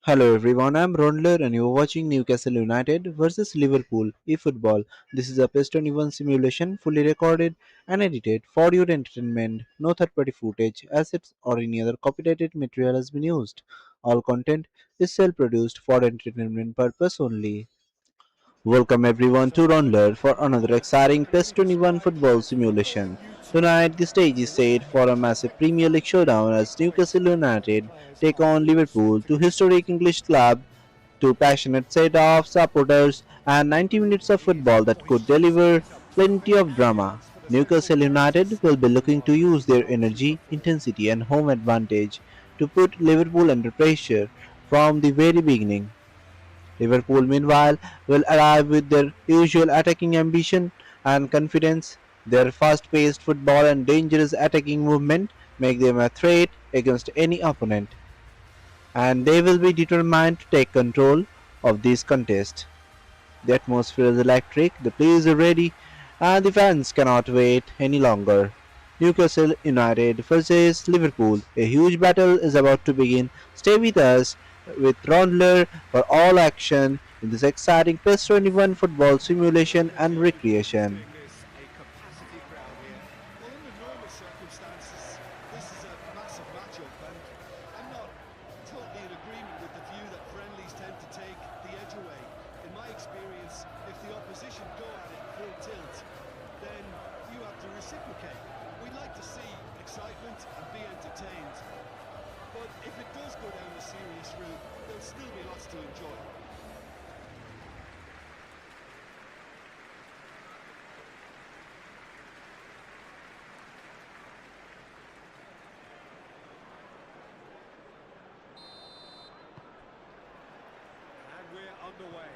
Hello everyone, I'm Raundler and you're watching Newcastle United versus Liverpool eFootball. This is a PES 21 simulation fully recorded and edited for your entertainment. No third party footage, assets, or any other copyrighted material has been used. All content is self produced for entertainment purpose only. Welcome everyone to Raundler for another exciting PES 21 football simulation. Tonight the stage is set for a massive Premier League showdown as Newcastle United take on Liverpool, two historic English clubs, two passionate set of supporters, and 90 minutes of football that could deliver plenty of drama. Newcastle United will be looking to use their energy, intensity, and home advantage to put Liverpool under pressure from the very beginning. Liverpool, meanwhile, will arrive with their usual attacking ambition and confidence. Their fast paced football and dangerous attacking movement make them a threat against any opponent, and they will be determined to take control of this contest. The atmosphere is electric, the players are ready, and the fans cannot wait any longer. Newcastle United versus Liverpool. A huge battle is about to begin. Stay with us with Raundler for all action in this exciting PES 21 football simulation and recreation. A capacity crowd here. Well, under normal circumstances, this is a massive matchup, and I'm not totally in agreement with the view that friendlies tend to take the edge away. In my experience, if the opposition go at it full tilt, then you have to reciprocate. We'd like to see excitement and be entertained, but if it does go down a serious route, there'll still be lots to enjoy. And we're underway.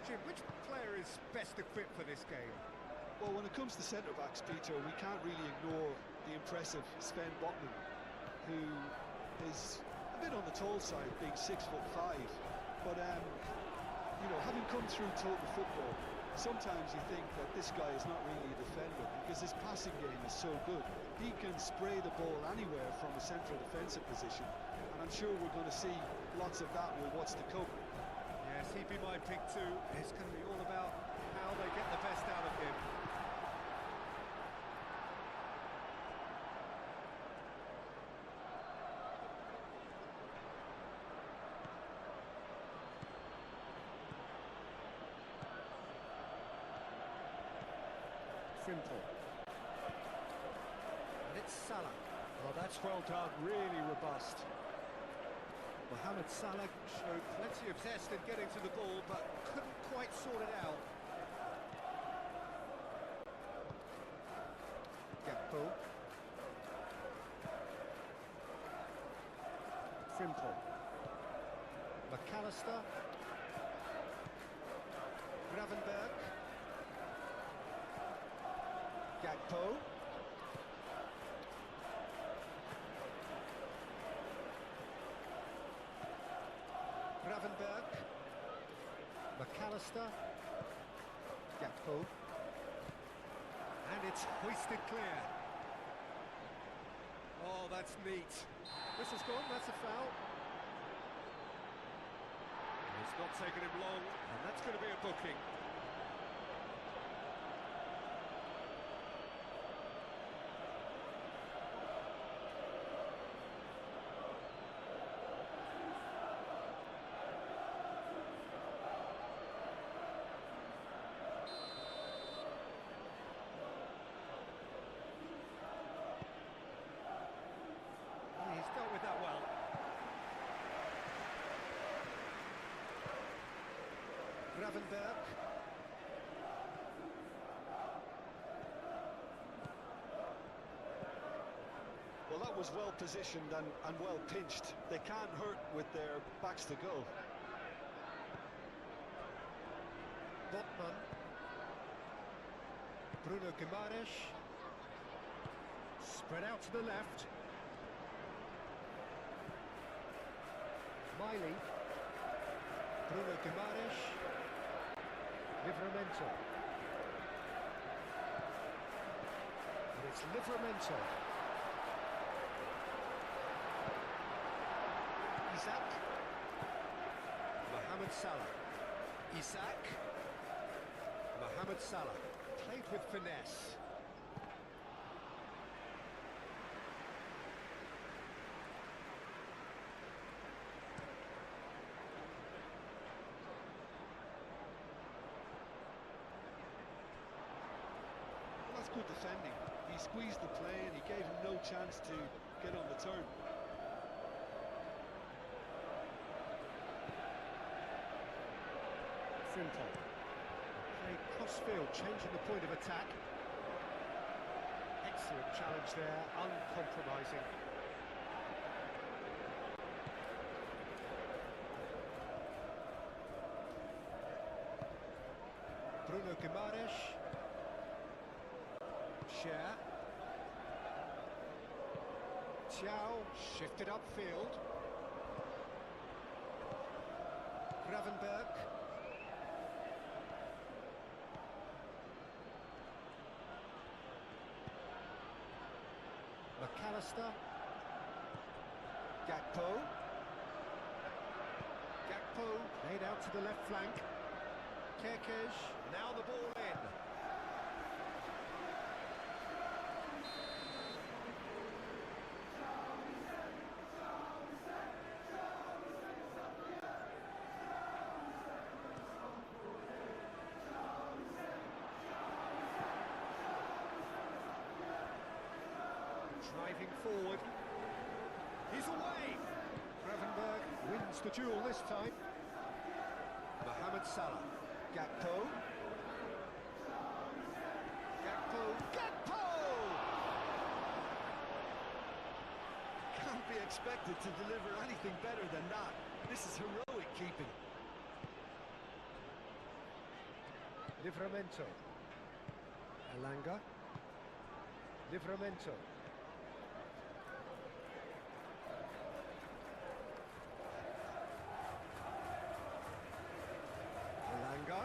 Jim, which player is best equipped for this game? Well, when it comes to centre-backs, Peter, we can't really ignore the impressive Sven Botman, who is a bit on the tall side, being 6'5". But, having come through total football, sometimes you think that this guy is not really a defender because his passing game is so good. He can spray the ball anywhere from a central defensive position, and I'm sure we're going to see lots of that with what's to come. Yes, he'd be my pick too. It's going to be all about how they get the best out of him. Simple. And it's Salah. Well, that's well done, really robust. Mohamed Salah showed plenty of zest in getting to the ball, but couldn't quite sort it out. Gakpo. Simple. McAllister. Gravenberg. Gakpo. Gravenberg. McAllister. Gakpo. And it's hoisted clear. Oh, that's neat. This has gone, that's a foul. It's not taken him long, and that's going to be a booking. He's dealt with that well. Gravenberg. Well, that was well positioned and well pinched. They can't hurt with their backs to goal. Botman. Bruno Guimaraes. Spread out to the left. Miley. Bruno Guimaraes. Livramento. And it's Livramento. Mohamed Salah. Isak. Mohamed Salah. Played with finesse. Well, that's good defending. He squeezed the play and he gave him no chance to get on the turn. Frimpong. Play cross-field, changing the point of attack. Excellent challenge there, uncompromising. Bruno Guimaraes. Share. Thiaw shifted upfield. Gravenberg. McAllister. Gakpo. Gakpo laid out to the left flank. Kerkez, now the ball in. Driving forward. He's away. Gravenberg wins the duel this time. Mohamed Salah. Gakpo. Gakpo. Gakpo! Can't be expected to deliver anything better than that. This is heroic keeping. Livramento. Elanga. Livramento. Elanga.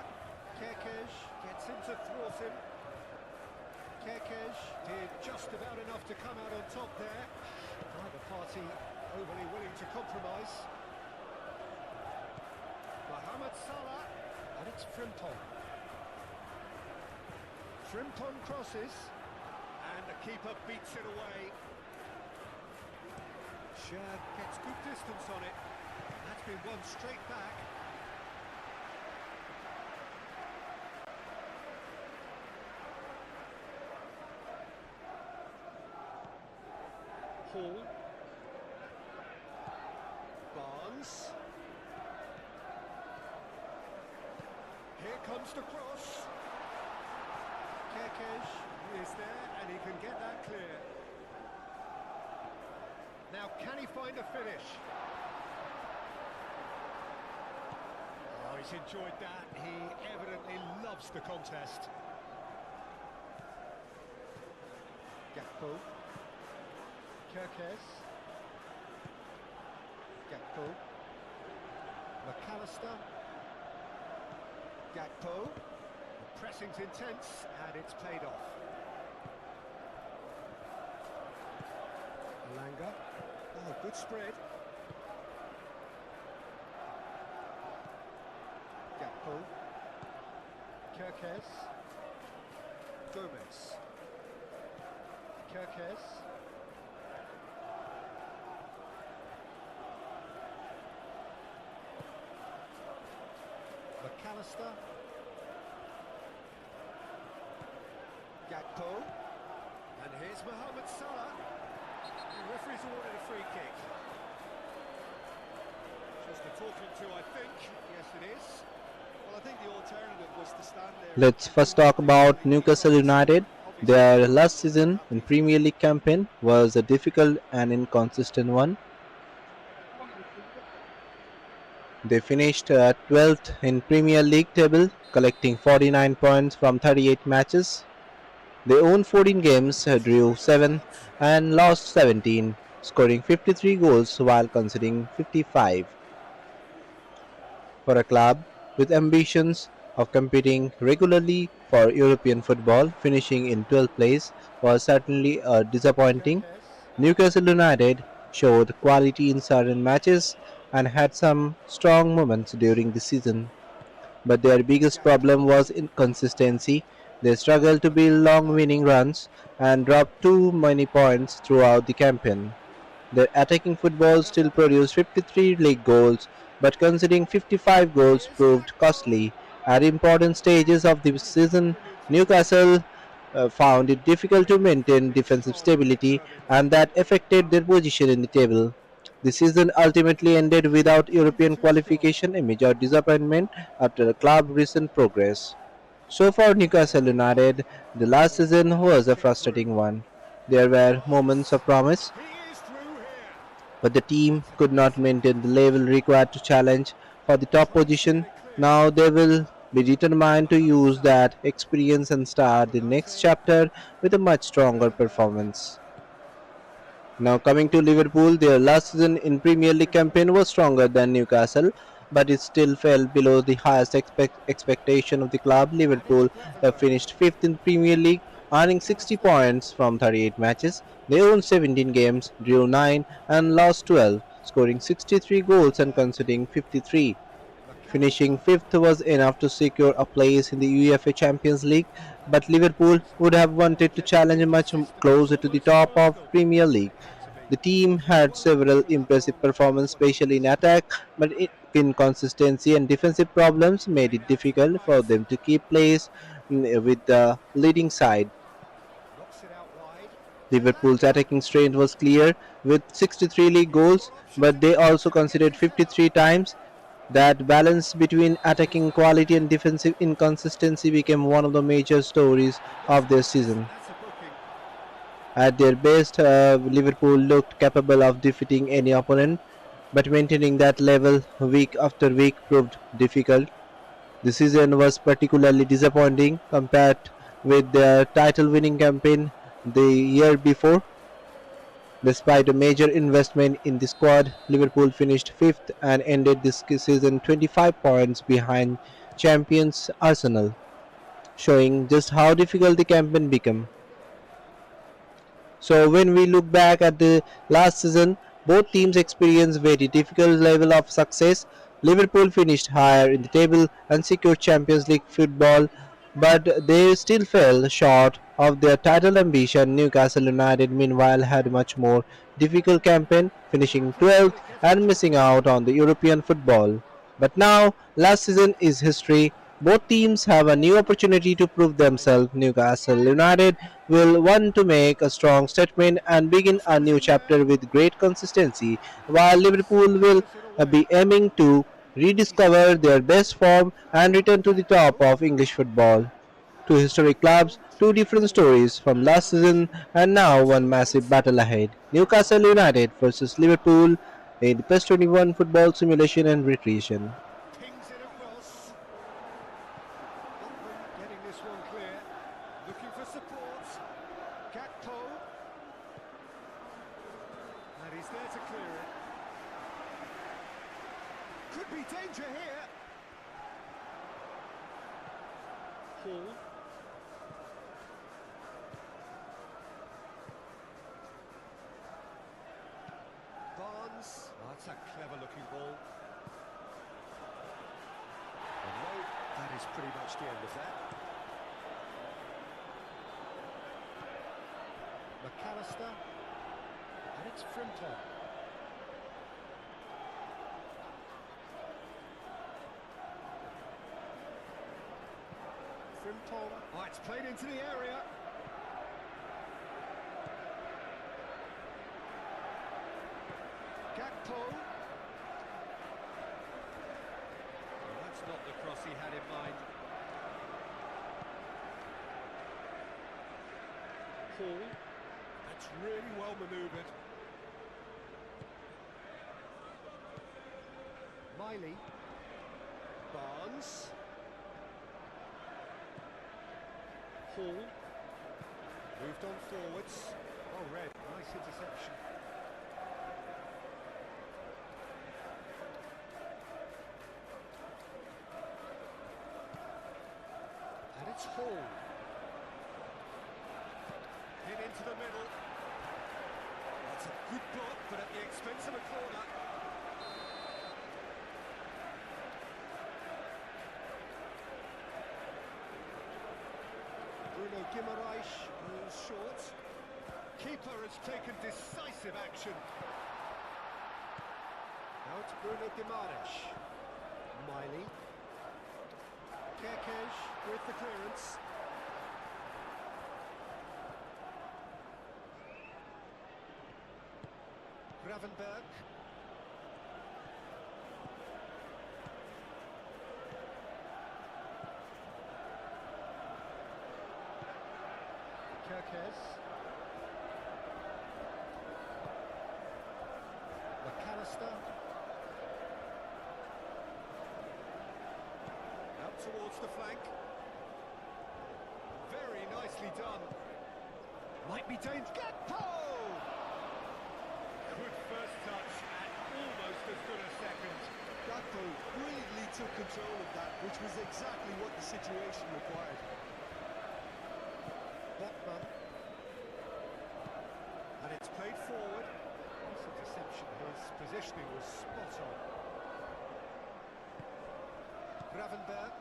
Kerkez gets him to thwart him. Kerkez did just about enough to come out on top there. Neither party overly willing to compromise. Mohamed Salah, and it's Frimpong. Frimpong crosses, and the keeper beats it away. Shad gets good distance on it. That's been won straight back. Hall. Barnes. Here comes the cross. Kerkez is there and he can get that clear. Now can he find a finish? Oh, he's enjoyed that. He evidently loves the contest. Gakpo. Kerkez. Gakpo. McAllister. Gakpo. The pressing's intense and it's paid off. Elanga. Oh, good spread. Gakpo. Kerkez. Gomez. Kerkez. McAllister. Gakpo. And here's Mohamed Salah. The referee's awarded a free kick. Just a talking to, I think. Yes, it is. Well, I think the alternative was to stand there. Let's first talk about Newcastle United. Their last season in Premier League campaign was a difficult and inconsistent one. They finished 12th in Premier League table, collecting 49 points from 38 matches. They won 14 games, drew 7 and lost 17, scoring 53 goals while conceding 55. For a club with ambitions of competing regularly for European football, finishing in 12th place was certainly disappointing. Kerkez. Newcastle United showed quality in certain matches and had some strong moments during the season. But their biggest problem was inconsistency. They struggled to build long winning runs and dropped too many points throughout the campaign. Their attacking football Got still underway. produced 53 league goals, but conceding 55 goals Here's proved Gakpo. costly. At important stages of the And it's been season, brilliant interception. Newcastle found it difficult to maintain Been defensive strong on the stability, determined. and that affected their position in the table. The season ultimately ended without Defended European too strong. qualification, a major disappointment after the club's recent progress. So for Newcastle United, the last Oh, season and was he's a kicked through. frustrating one. There were moments Barnes. of promise, He is through here. but the team That's a could good not throw. maintain the level required to challenge for the top Trying to get position. it clear. Now they will be determined to use McAllister. that experience and start the next Konate. chapter with a much stronger Gravenberch. performance. Now coming to Liverpool, their last season in Premier League Liverpool. campaign was stronger than Newcastle, but it still fell below the highest expectation of the club. And it's Liverpool Gravenberch. finished fifth in Premier League, earning 60 McAllister. points from 38 matches. They won 17 games, drew 9, and lost 12, scoring 63 goals and conceding 53. Finishing McAllister. fifth was enough to secure a place in the UEFA Champions League, but Liverpool He's would have wanted to genuinely challenge much consistent. It's closer to the almost top of personal. Premier Looks League. like that to me. The team had Well, I'm several sure that impressive one performances, was what he especially in wanted. attack, but inconsistency and defensive problems made Played it out to the difficult for right. them to keep pace with the leading side. Knocks it out wide. Liverpool's Elanga. attacking strength was clear with 63 league He's goals, got options but in they front also if he gets conceded this out. 53 times. That balance between attacking quality and defensive inconsistency became one of the major stories And this of their pass, season. that's a booking. At their best, Liverpool looked capable of defeating any opponent, but maintaining that level week after week proved difficult. The season was particularly disappointing compared with their title winning campaign the year before. Despite a major investment in the squad, Liverpool finished fifth and ended this season 25 points behind champions Arsenal, showing just how difficult the campaign became. So when we look back at the last season, both teams experienced very difficult level of success. Liverpool finished higher in the table and secured Champions League football, but they still fell short of their title ambition. Newcastle United, meanwhile, had a much more difficult campaign, finishing Couldn't 12th quite get it and to missing finish. out on the European football. But now, last season is history. Both teams have a new opportunity to prove Miley. themselves. Newcastle United will want to make a strong statement and begin a Crossfield new in there. chapter with great consistency, while Barnes Liverpool will clears it away. be aiming to He's got rediscover it. their best form and return to the top Gakpo. of English football. Two historic clubs, Well, two taken different forward stories from and last punished. season, and now Into one the massive midst. battle ahead. Newcastle United versus Liverpool in the PES 21 football simulation and recreation. Pings it across. Botman getting this one clear. Looking for support. Gakpo. And he's there to clear it. Could be danger here. Hall. Barnes. Oh, that's a clever looking ball. And no, that is pretty much the end of that. McAllister. And it's Frimpong. Frimpong. Oh, it's played into the area. Gakpo. Well, that's not the cross he had in mind. Hall. That's really well manoeuvred. Miley. Barnes. Hall. Moved on forwards. Oh, Red, nice interception. And it's Hall. Hit into the middle. That's a good block, but at the expense of a corner. Bruno Guimaraes goes short. Keeper has taken decisive action. Now it's Bruno Guimaraes. Miley. Kerkez with the clearance. Gravenberg. Kerkez. McAllister. Out towards the flank. Very nicely done. Might be dangerous. Gakpo! Good first touch and almost as good a second. Gakpo brilliantly took control of that, which was exactly what the situation required. Botman. And it's played forward. It's a deception. His positioning was spot on. Gravenberg.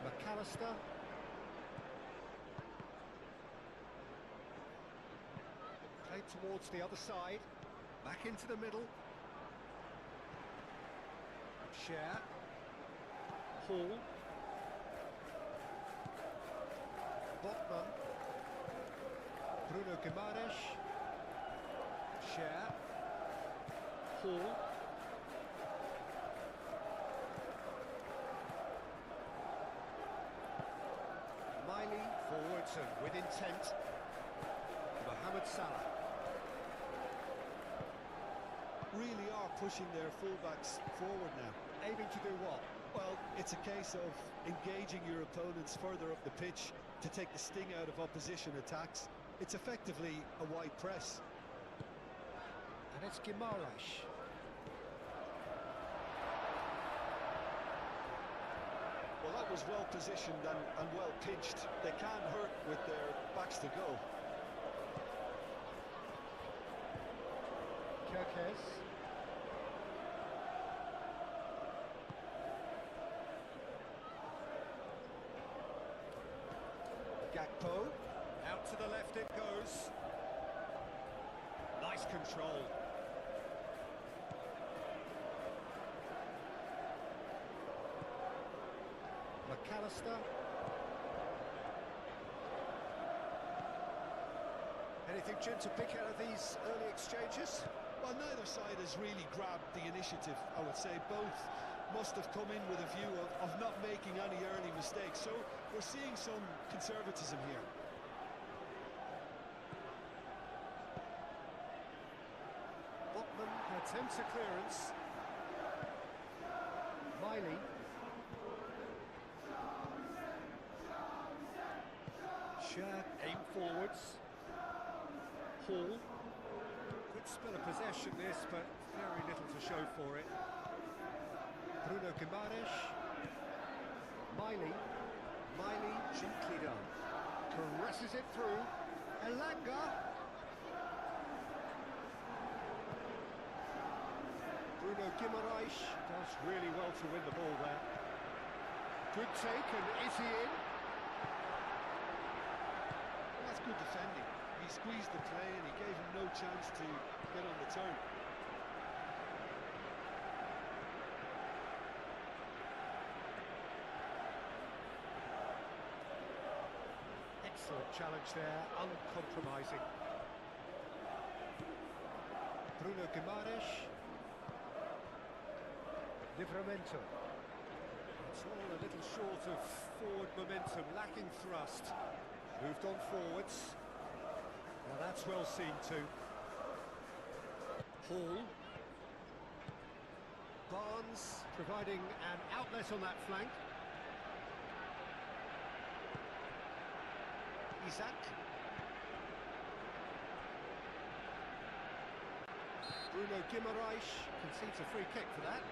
McAllister. Played towards the other side. Back into the middle. Share. Hall. Botman. Bruno Guimaraes. Share. Hall. Miley forwards and with intent. Mohamed Salah. Really are pushing their fullbacks forward now. Aiming to do what? Well, it's a case of engaging your opponents further up the pitch to take the sting out of opposition attacks. It's effectively a wide press. And it's Guimaraes. Well, that was well positioned and well pitched. They can't hurt with their backs to goal. Kerkez. Gakpo. Out to the left it goes. Nice control. McAllister. Anything, Jim, to pick out of these early exchanges? Well, neither side has really grabbed the initiative, I would say. Both must have come in with a view of not making any early mistakes. So we're seeing some conservatism here. Botman attempts a clearance. Miley. Shad aim forwards. Hall. Good spell of possession this, but very little to show for it. Bruno Guimaraes. Miley. Miley gently done. Caresses it through. Elanga. Bruno Guimaraes does really well to win the ball there. Good take, and is he in? That's good defending. He squeezed the play and he gave him no chance to get on the turn. Excellent challenge there, uncompromising. Bruno Guimaraes. Livramento. It's all a little short of forward momentum, lacking thrust. Moved on forwards. Now that's well seen too. Hall. Barnes providing an outlet on that flank. Isaac. Bruno Guimaraes concedes a free kick for that.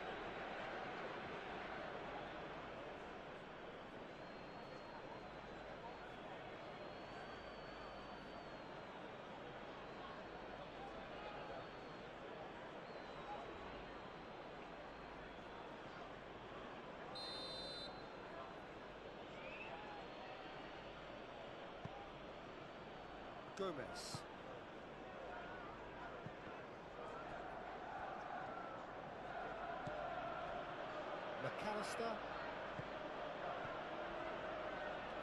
Gomez. McAllister.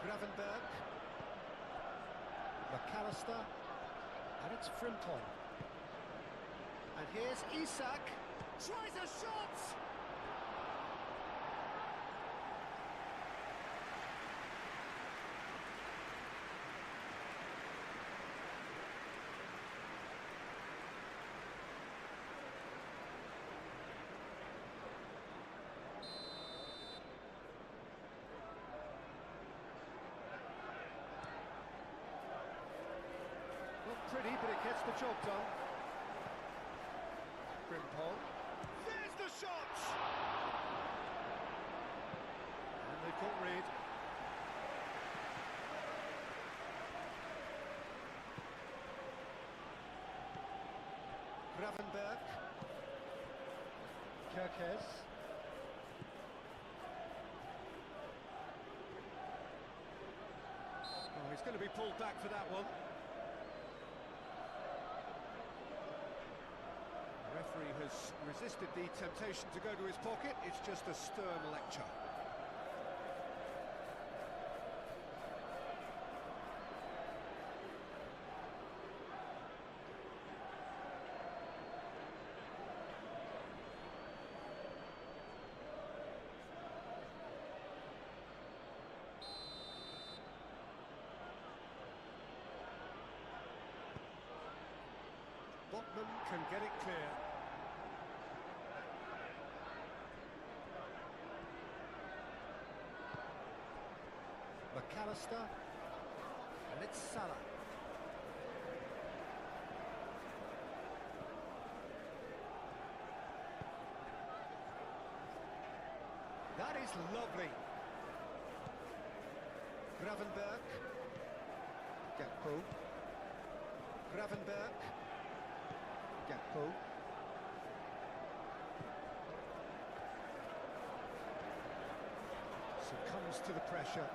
Gravenberg. McAllister. And it's Frimpong. And here's Isak. Tries a shot! Not pretty, but it gets the job done. Frimpong. There's the shot! And they've got rid. Gravenberg. Kerkez. Oh, he's going to be pulled back for that one. The referee has resisted the temptation to go to his pocket. It's just a stern lecture. Botman can get it clear. McAllister, and it's Salah. That is lovely. Gravenberg. Gakpo. Gravenberg. Gakpo. Succumbs to the pressure.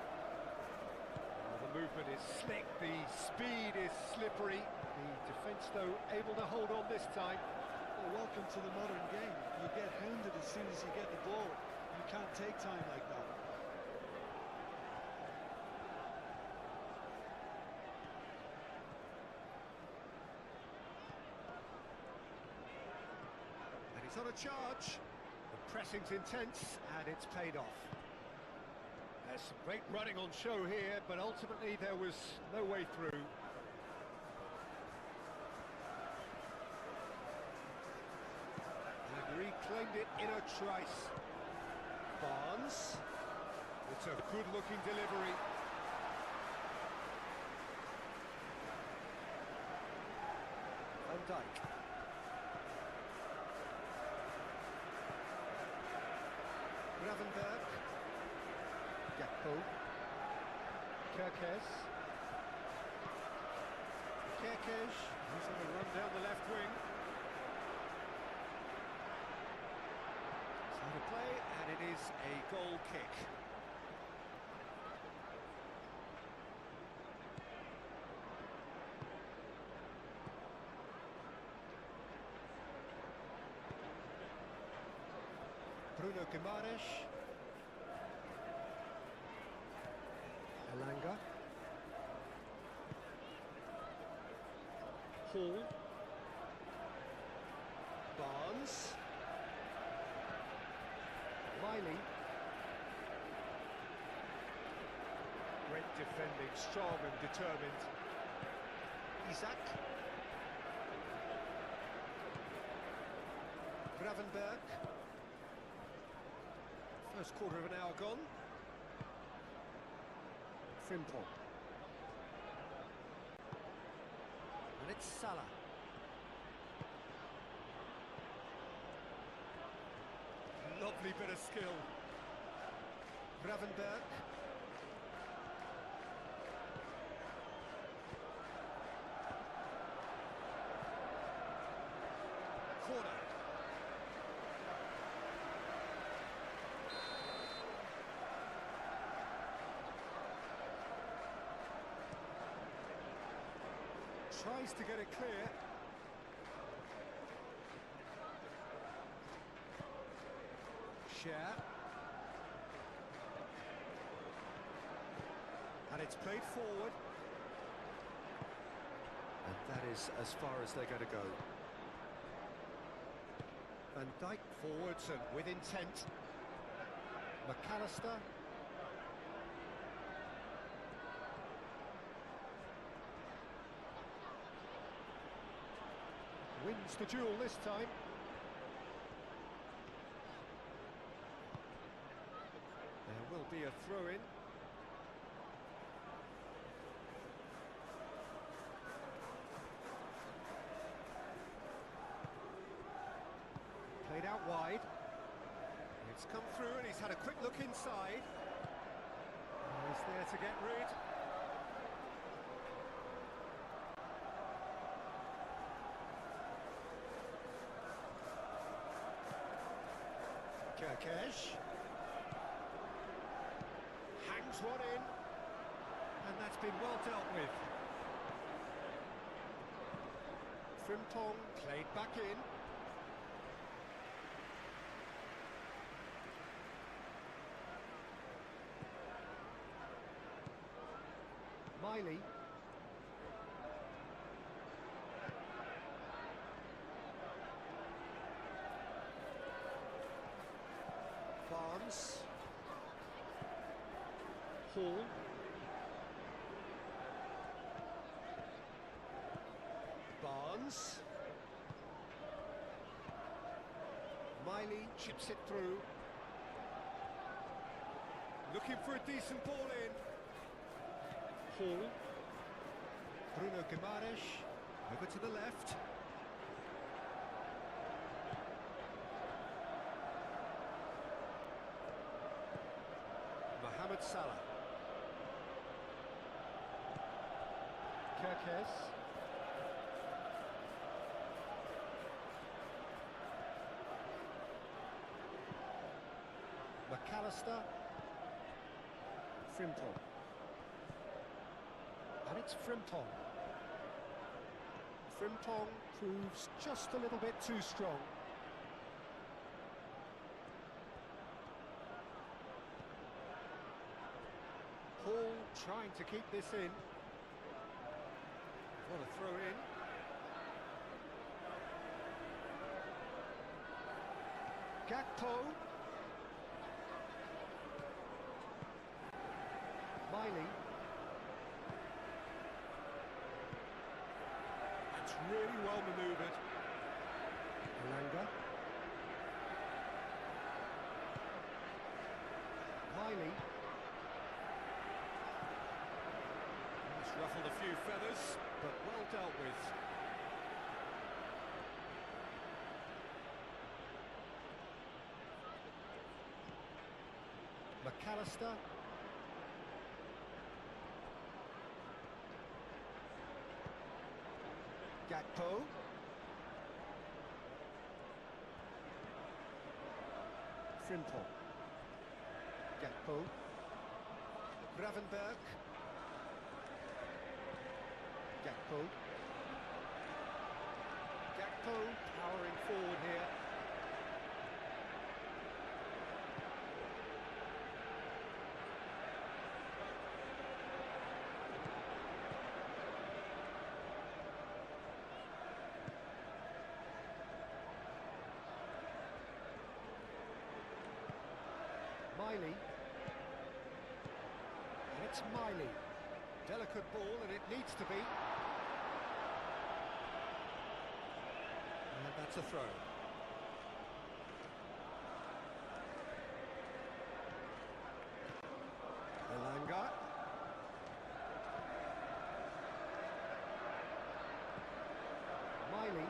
The movement is slick, the speed is slippery. The defence, though, able to hold on this time. Well, welcome to the modern game. You get hounded as soon as you get the ball. You can't take time like that. And he's on a charge. The pressing's intense, and it's paid off. There's some great running on show here, but ultimately there was no way through. And reclaimed it in a trice. Barnes. It's a good-looking delivery. Van Dijk. Gravenberg. Gakpo. Kerkez. Kerkez. He's on a run down the left wing. So to play, and it is a goal kick. Bruno Guimaraes. Elanga. Hall. Barnes. Miley. Great defending, strong and determined. Isak. Gravenberg. First quarter of an hour gone. Frimpong. And it's Salah. Lovely bit of skill. Gravenberg. Corner. Tries to get it clear. Share. And it's played forward. And that is as far as they're going to go. Van Dijk forwards and with intent. McAllister. Wins the duel this time. There will be a throw-in. Played out wide. It's come through and he's had a quick look inside. He's there to get rid. Kerkesh. Hangs one in. And that's been well dealt with. Frimpong played back in. Miley. Barnes. Hall. Barnes. Miley chips it through. Looking for a decent ball in. Hall. Bruno Guimaraes. Over to the left. Mohamed Salah. Kerkez. McAllister. Frimpong. And it's Frimpong. Frimpong proves just a little bit too strong. Hall trying to keep this in. What a throw in. Gakpo. Miley. That's really well manoeuvred. Alanga. Miley. It's ruffled a few feathers, but well dealt with. McAllister. Gakpo. Frimpong. Gakpo. Gravenberg. Gakpo. Gakpo powering forward here. Miley. And it's Miley. Delicate ball, and it needs to be. And that's a throw. Alanga. Miley.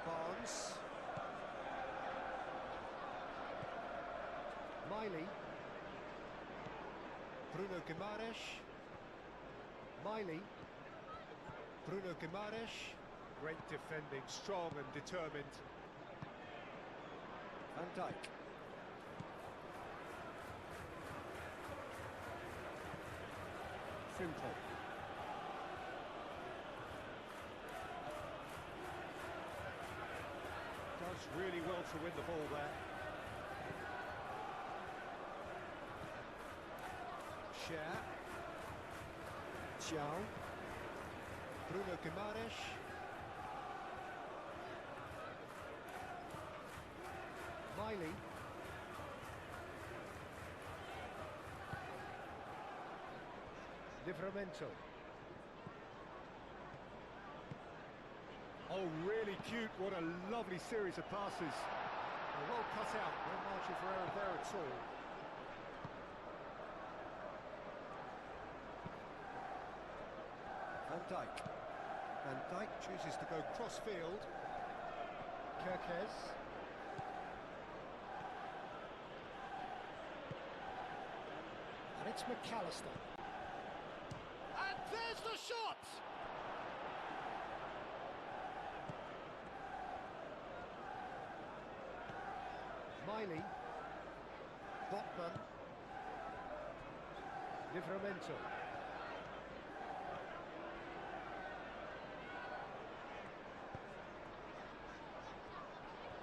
Barnes. Miley. Bruno Guimaraes. Miley. Bruno Guimaraes. Great defending, strong and determined. Van Dijk. Frimpong. Does really well to win the ball there. Cher. Xiao. Bruno Guimaraes. Miley. Livramento. Oh, really cute. What a lovely series of passes. Well cut out, no margin for error there at all. Van Dijk. Van Dijk chooses to go cross-field. Kerkez. And it's McAllister. And there's the shot! Miley. Botman. Livramento.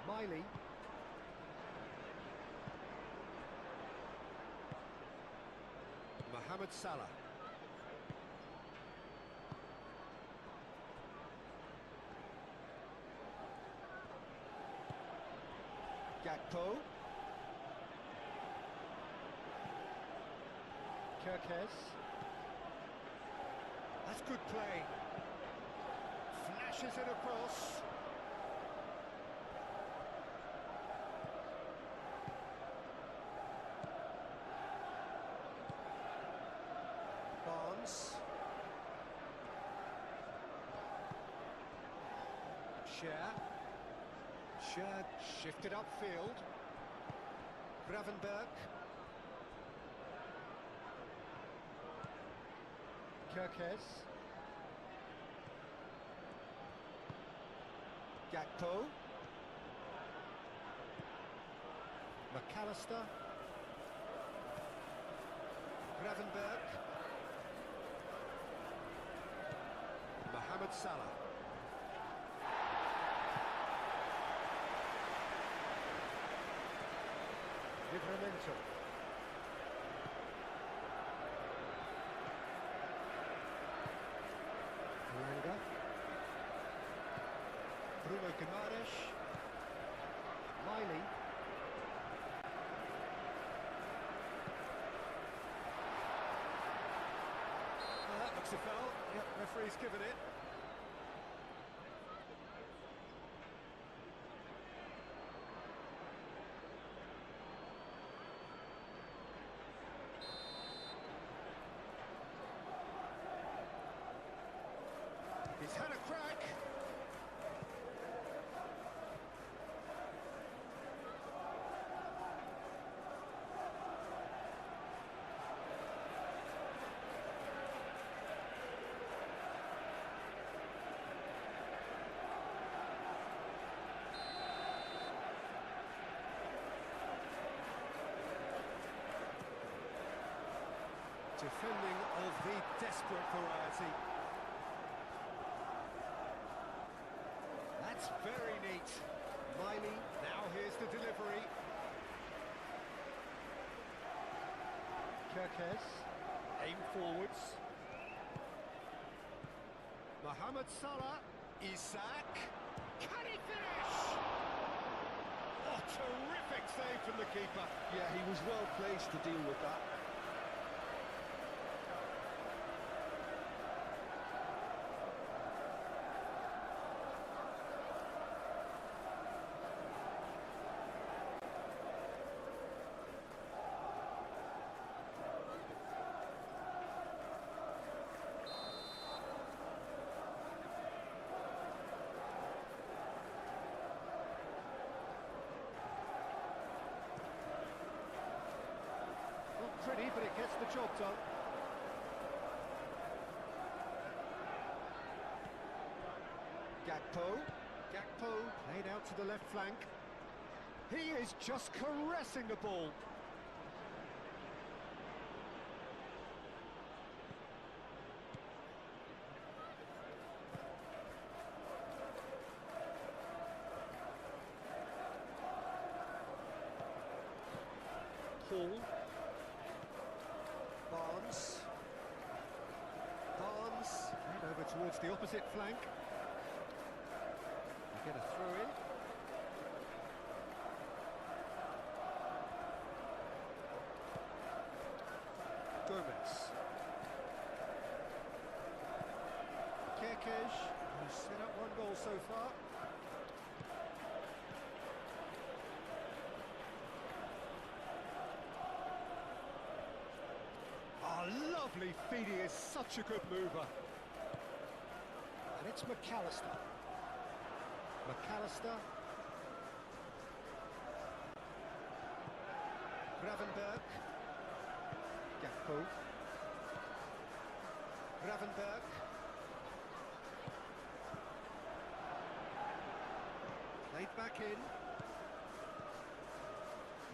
Miley. Mohamed Salah. Gakpo. Kerkez. That's good play. Flashes it across. Barnes. Cher. Cher shifted upfield. Gravenberg. Kerkez. Gakpo. McAllister. Gravenberg. Mohamed Salah. Livramento. Malanga. Bruno Guimaraes. Miley. That looks a foul. Yep, referee's given it. He's had a crack. Defending of the desperate variety. That's very neat. Miley, now here's the delivery. Kerkez. Aim forwards. Mohamed Salah. Isak. Can he finish? Oh, terrific save from the keeper. Yeah, he was well placed to deal with that. Not pretty, but it gets the job done. Gakpo. Gakpo played out to the left flank. He is just caressing the ball. Hall. Barnes. And over towards the opposite flank. They get a throw in. Gomez. Kerkez, who's set up one goal so far. Lovely feed, he is such a good mover. And it's McAllister. Gravenberg. Gakpo. Gravenberg. Laid back in.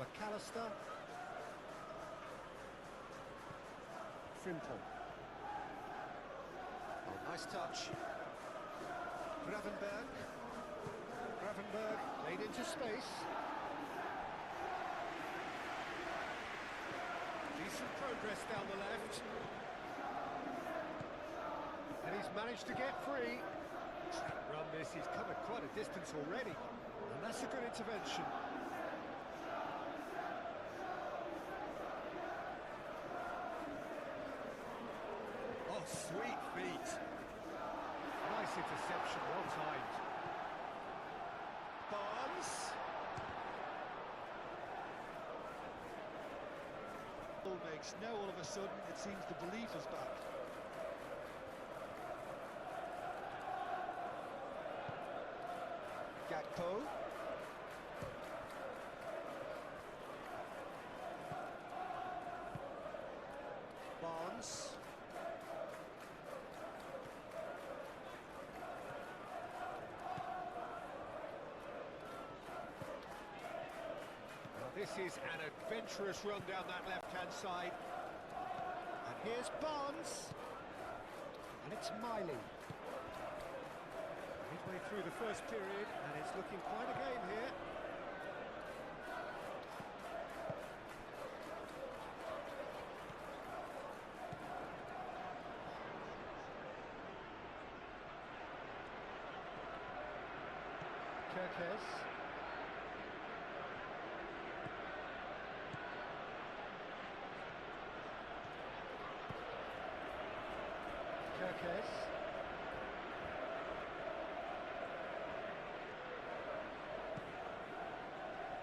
McAllister. Frimpong. Oh, nice touch. Gravenberg laid into space. Decent progress down the left. And he's managed to get free. Run this, he's covered quite a distance already. And that's a good intervention. Oh, sweet feet. Nice interception, well timed. Barnes. Makes now all of a sudden it seems the belief is back. Gakpo. Barnes. This is an adventurous run down that left-hand side. And here's Barnes. And it's Miley. Midway through the first period, and it's looking quite a game here. Kerkez.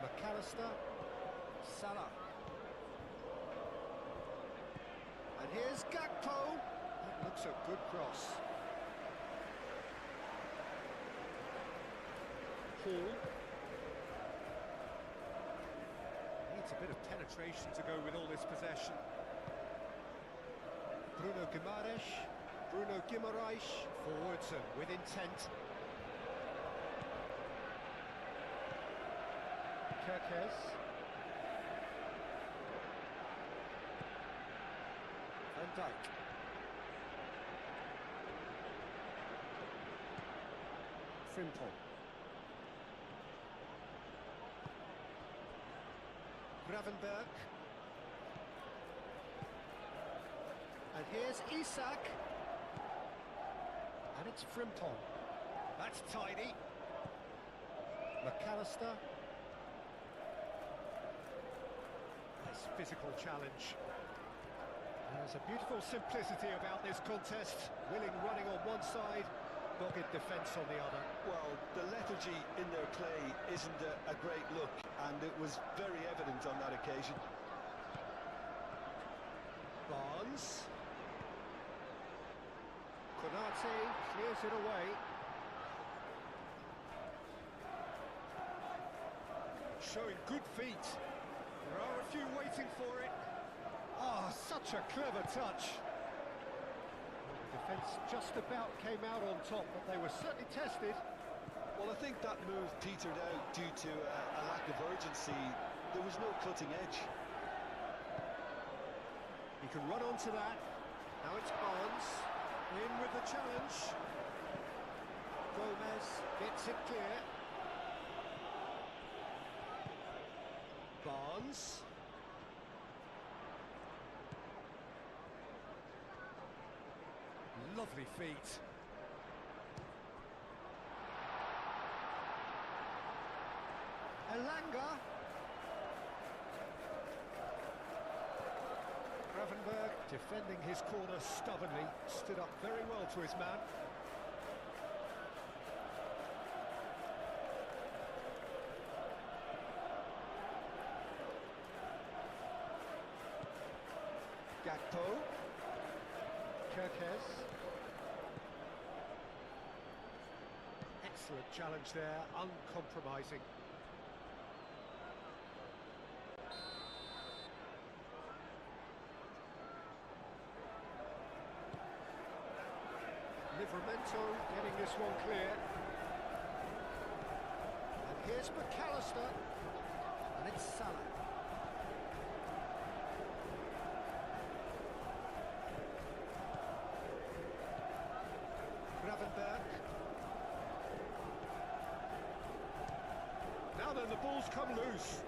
McAllister. Salah. And here's Gakpo. That looks a good cross. Hall. Needs a bit of penetration to go with all this possession. Bruno Guimaraes, forwards and with intent. Kerkez. Van Dijk. Frimpong. Gravenberg. And here's Isak. And it's Frimpong. That's tidy. McAllister. Nice physical challenge. There's a beautiful simplicity about this contest. Willing running on one side, dogged defence on the other. Well, the lethargy in their play isn't a great look, and it was very evident on that occasion. Barnes. Konate clears it away. Showing good feet. There are a few waiting for it. Oh, such a clever touch. The defence just about came out on top, but they were certainly tested. Well, I think that move petered out due to a lack of urgency. There was no cutting edge. He can run onto that. Now it's Barnes. In with the challenge. Gomez gets it clear. Barnes. Lovely feet. Elanga. Gravenberg defending his corner stubbornly, stood up very well to his man. Gakpo. Kerkez. Excellent challenge there, uncompromising. Livramento getting this one clear. And here's McAllister. And it's Salah. Gravenberg. Now then, the ball's come loose.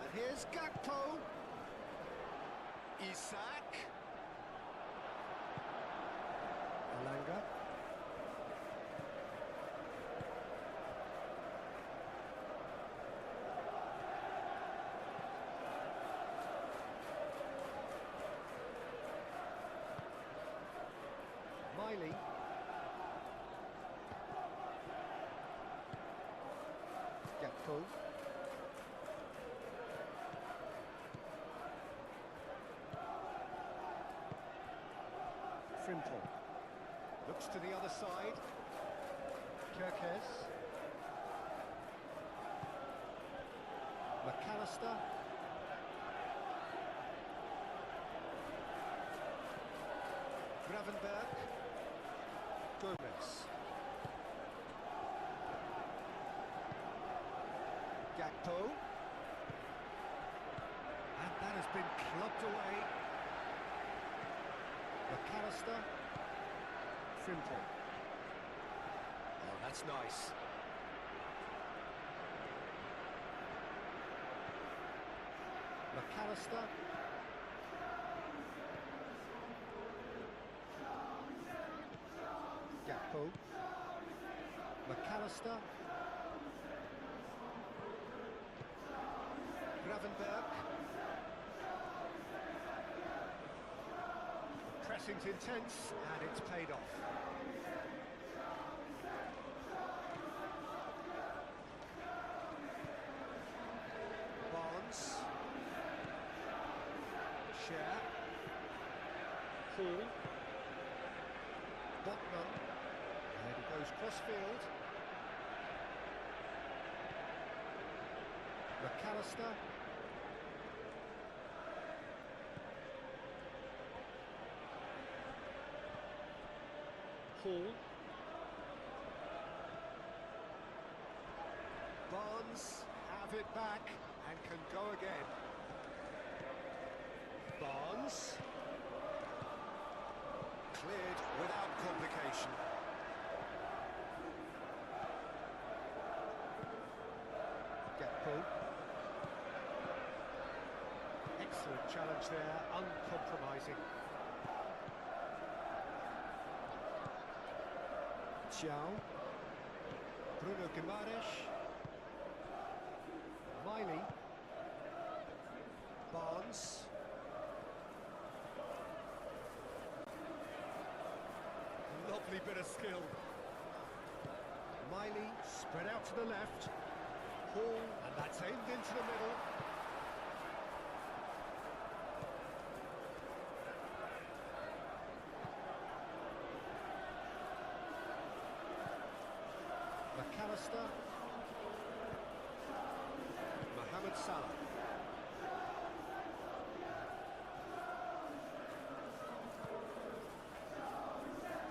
And here's Gakpo. Isak. Elanga. Miley. Gakpo. Frimpong. Looks to the other side. Kerkez. McAllister. Gravenberg. Gomez. Gakpo. And that has been clubbed away. McAllister. Frimpong. Oh, that's nice. McAllister. Gakpo. McAllister. Gravenberg. Pressing's intense, and it's paid off. Barnes. Share. Hall. Botman. And he goes cross-field. McAllister. Hall. Barnes have it back and can go again. Barnes. Cleared without complication. Gakpo. Excellent challenge there, uncompromising. Xiao. Bruno Guimaraes. Miley. Barnes. Lovely bit of skill. Miley spread out to the left. Hall, and that's aimed into the middle. McAllister. Mohamed Salah.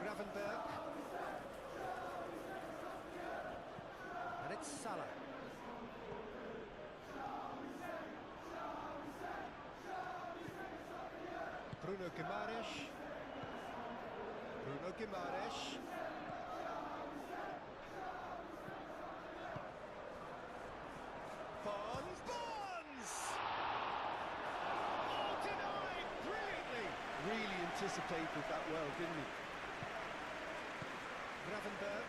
Gravenberg. And it's Salah. Bruno Guimaraes. Bruno Guimaraes. Barnes! anticipated that well, didn't he? Gravenberg.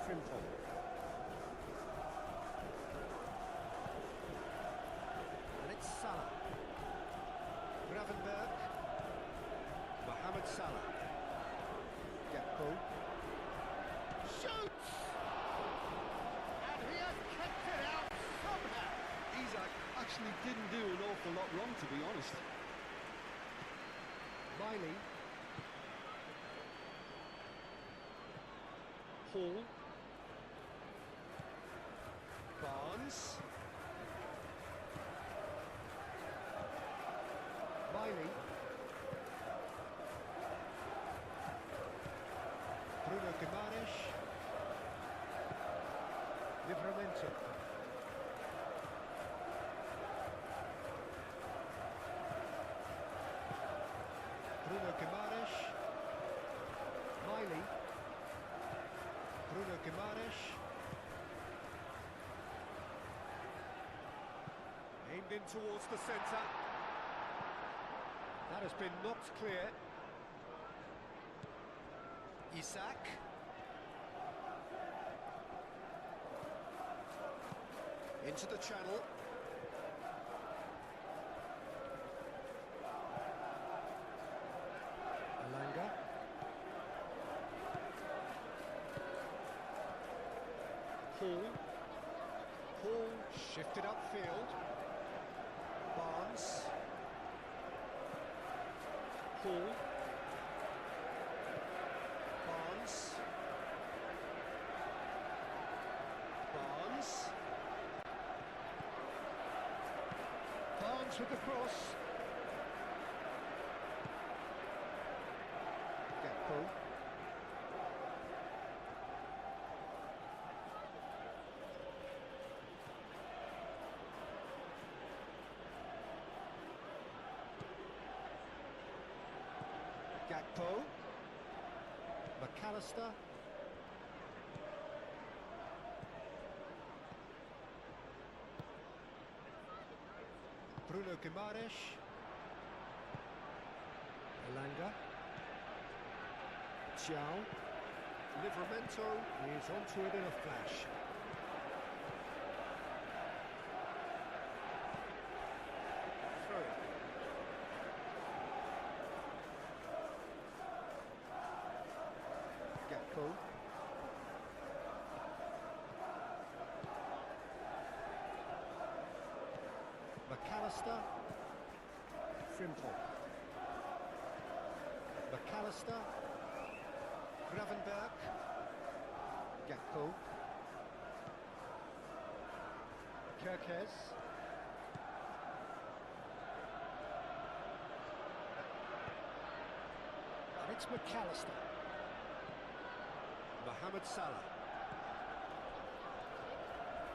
Frimpong. And it's Salah. Gravenberg. Mohamed Salah. Gakpo. Shoots! And he has kept it out somehow. Isak actually didn't do an awful lot wrong, to be honest. Miley. Hall. Barnes. Miley. Bruno Guimaraes. Livramento. Bruno Guimaraes. Miley. Bruno Guimaraes. Aimed in towards the centre. That has been knocked clear. Isak. Into the channel. Alanga. Hall. Hall shifted upfield. Barnes. Hall. Barnes. Barnes. Barnes with the cross. Gakpo. Gakpo. McAllister. Bruno Guimaraes. Alanga. Thiaw. Livramento is onto it in a flash. Throw. Gakpo. McAllister. Frimpong. McAllister. Gravenberg. Gakpo. Kerkez. And it's McAllister. Mohamed Salah.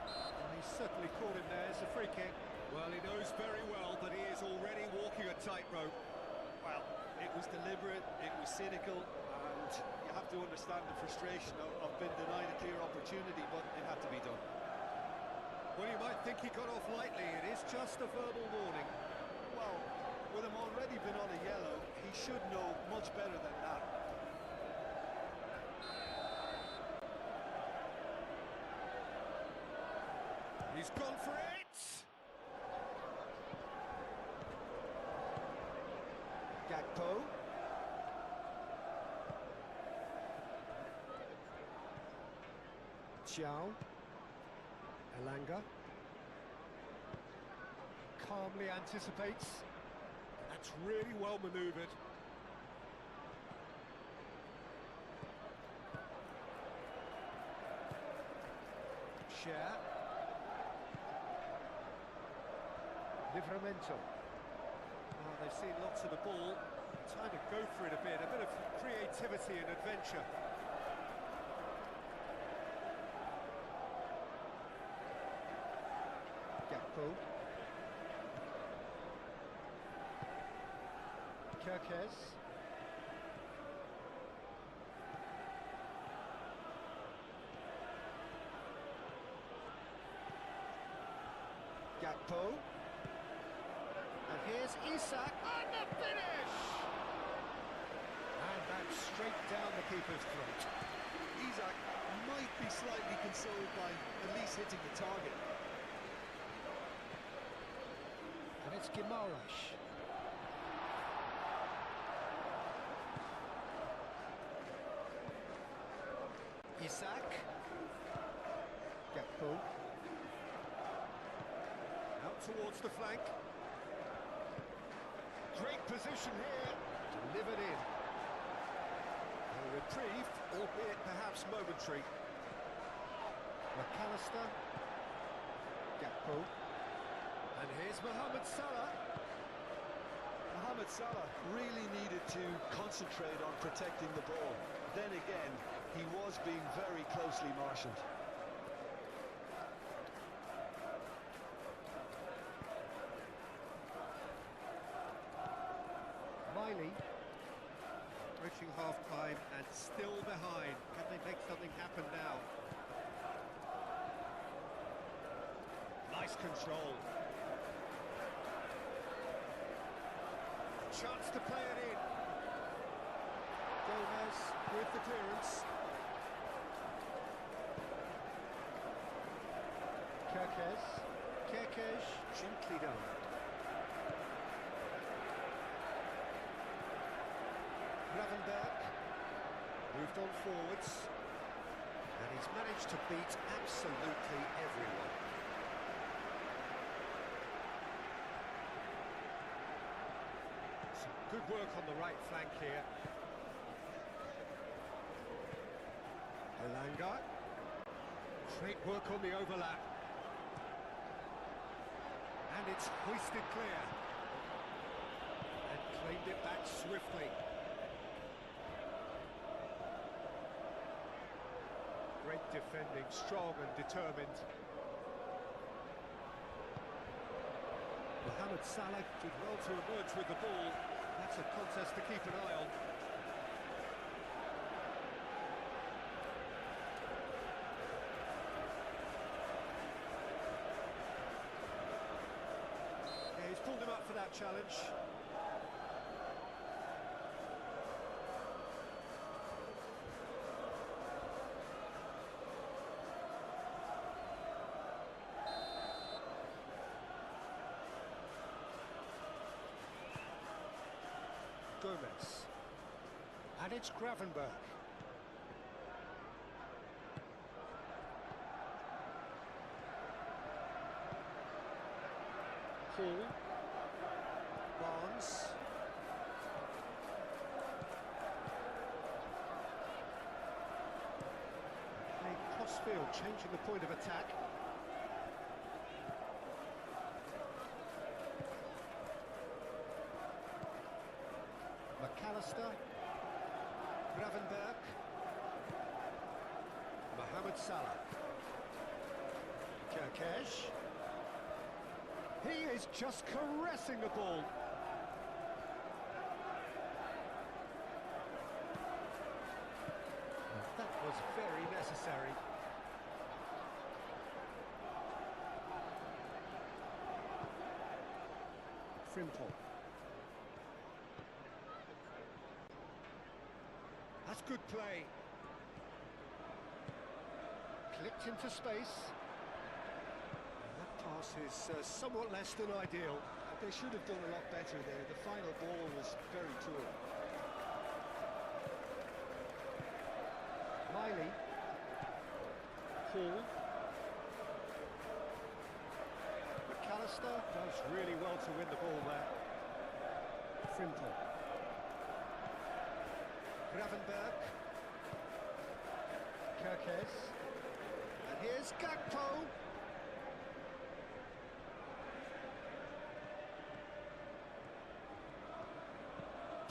Well, he's certainly caught him there. It's a free kick. Well, he knows very well that he is already walking a tightrope. Well, it was deliberate, it was cynical, and you have to understand the frustration of being denied a clear opportunity, but it had to be done. Well, you might think he got off lightly. It is just a verbal warning. Well, with him already been on a yellow, he should know much better than that. He's gone for it! Gakpo. Thiaw. Elanga. Calmly anticipates. That's really well manoeuvred. Share. Livramento. Oh, they've seen lots of the ball. Time to go for it a bit of creativity and adventure. Gakpo. Kerkez. Gakpo. And here's Isak, and the finish! And that's straight down the keeper's throat. Isak might be slightly consoled by at least hitting the target. And it's Guimaraes. Isak. Gakpo. Out towards the flank. Great position here. Delivered in. A reprieve, albeit perhaps momentary. McAllister. Gakpo. And here's Mohamed Salah. Mohamed Salah really needed to concentrate on protecting the ball. Then again, he was being very closely marshalled. Miley. Approaching half-time and still behind. Can they make something happen now? Nice control. Chance to play it in. Gomez with the clearance. Kerkez, gently done. Gravenberg moved on forwards, and he's managed to beat absolutely everyone. Some good work on the right flank here. Elanga. Great work on the overlap. And it's hoisted clear. And claimed it back swiftly. Great defending, strong and determined. Mohamed Salah did well to emerge with the ball. That's a contest to keep an eye on. Yeah, he's pulled him up for that challenge. Gomez. And it's Gravenberg. Hall. Barnes. Playing crossfield, changing the point of attack. McAllister, Gravenberg, Mohamed Salah, Kerkez. He is just caressing the ball. That was very necessary. Frimpong. That's good play. Clipped into space. And that pass is somewhat less than ideal. They should have done a lot better there. The final ball was very poor. Miley. Hall. McAllister does really well to win the ball there. Frimpong. Gravenberg. Kerkez. And here's Gakpo.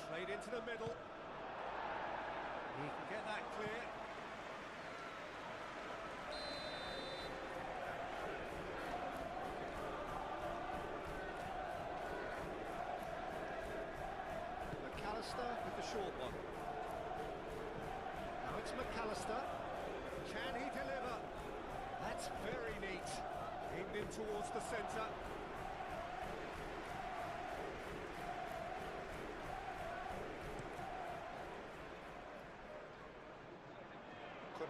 Played into the middle. He can get that clear. McAllister with the short one. Now it's McAllister. Can he deliver? That's very neat. Aimed in towards the centre.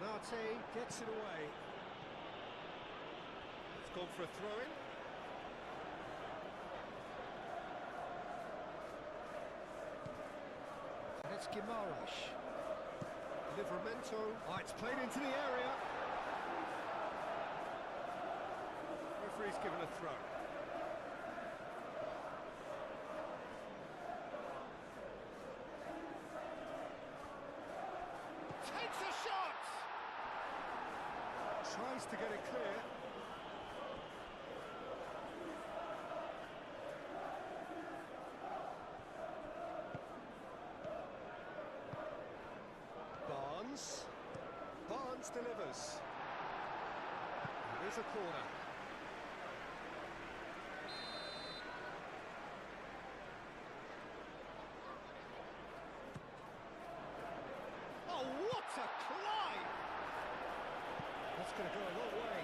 Konate gets it away. It's gone for a throw-in. And it's Guimaraes. Livramento. Oh, it's played into the area. Referee's given a throw. Takes a shot! Tries to get it clear. Barnes delivers. Here's a corner. Oh, what a climb! That's going to go a long way.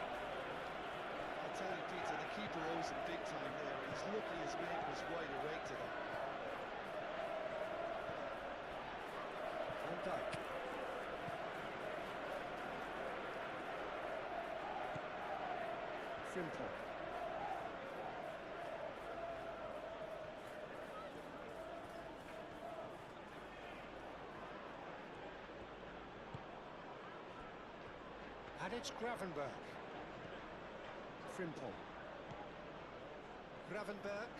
I tell you, Peter, the keeper owes him big time there. He's lucky his mate was wide awake to that. Van Dijk. Simple. And it's Gravenberg. Frimpong. Gravenberg.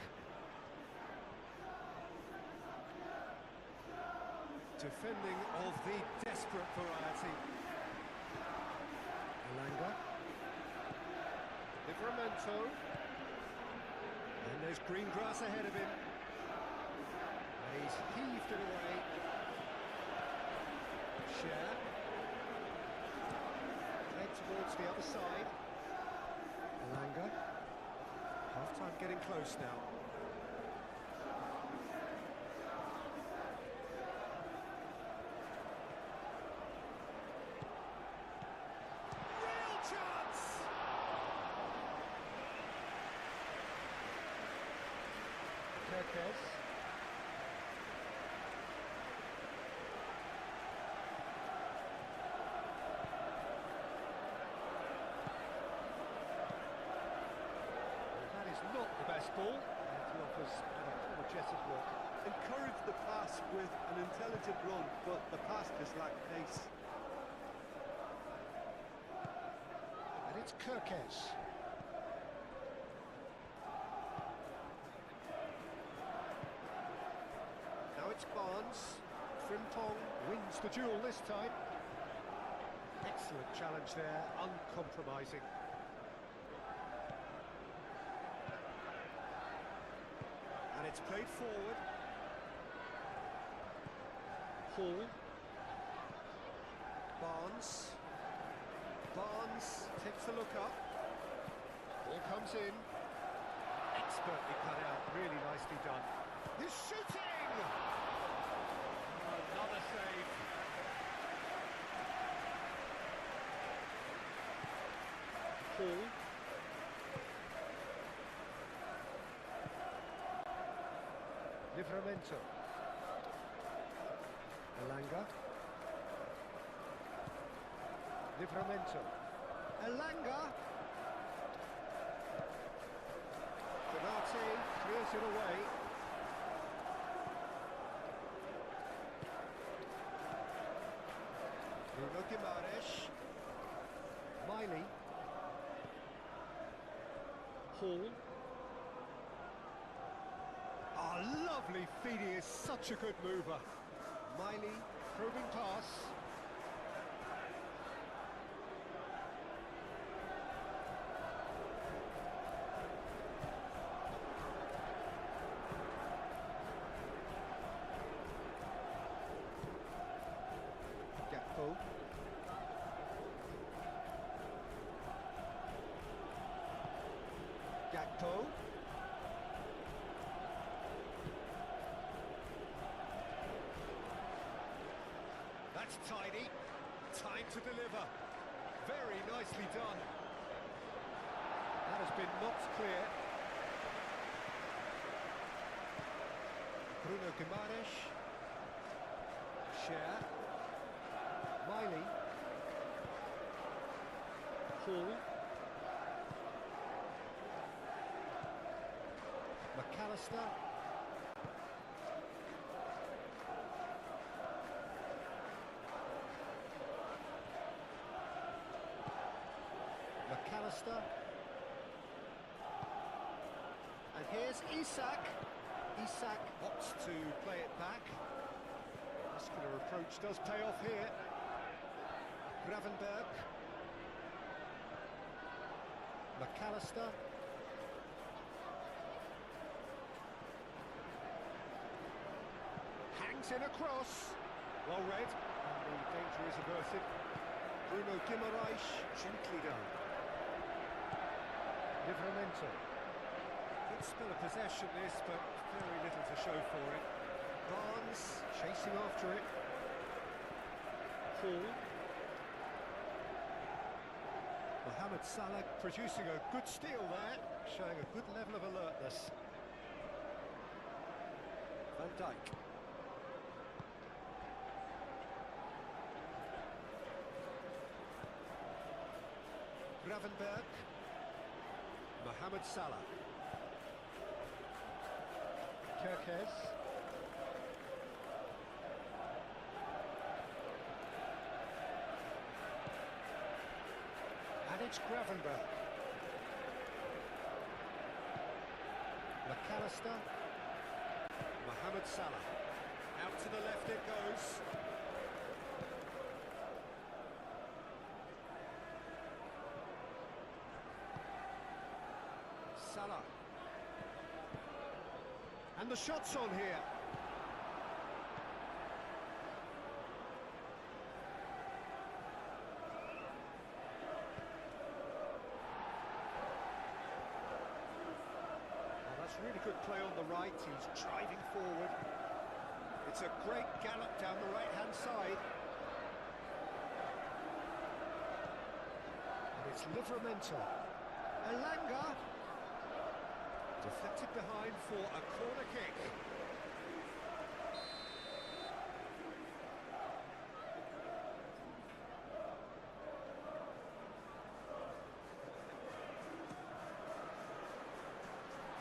Defending of the desperate variety. Elanga. Livramento. And there's green grass ahead of him. And he's heaved it away. Share. Head towards the other side. Elanga. Half-time getting close now. Kerkez. That is not the best ball. He offers an apologetic look. Encourage the pass with an intelligent run, but the pass just lacked pace. And it's Kerkez. Now it's Barnes. Frimpong wins the duel this time. Excellent challenge there, uncompromising. And it's played forward. Hall. Barnes. Barnes takes a look up. Ball comes in. Expertly cut out, really nicely done. He's shooting! Another save. Hall. Livramento. Elanga. Livramento. Elanga. Konate clears it away. Bruno Guimaraes. Miley. Hall. Oh, lovely feed, he is such a good mover. Miley, probing pass. Gakpo. Gakpo. That's tidy. Time to deliver. Very nicely done. That has been knocked clear. Bruno Guimaraes. Share. Miley. Hall. McAllister. McAllister. And here's Isak. Isak opts to play it back. Muscular approach does pay off here. Gravenberg. McAllister. Hangs in a cross. Well read. And the danger is averted. Bruno Guimaraes, gently done. Livramento. Good spell of possession this, but very little to show for it. Barnes chasing after it. Hall. Mohamed Salah producing a good steal there, showing a good level of alertness. Van Dijk. Gravenberg. Mohamed Salah. Kerkez. And it's Gravenberg. McAllister. Mohamed Salah. Out to the left it goes. Salah. And the shot's on here. Well, that's really good play on the right. He's driving forward. It's a great gallop down the right-hand side. And it's Livramento. Elanga. Deflected behind for a corner kick.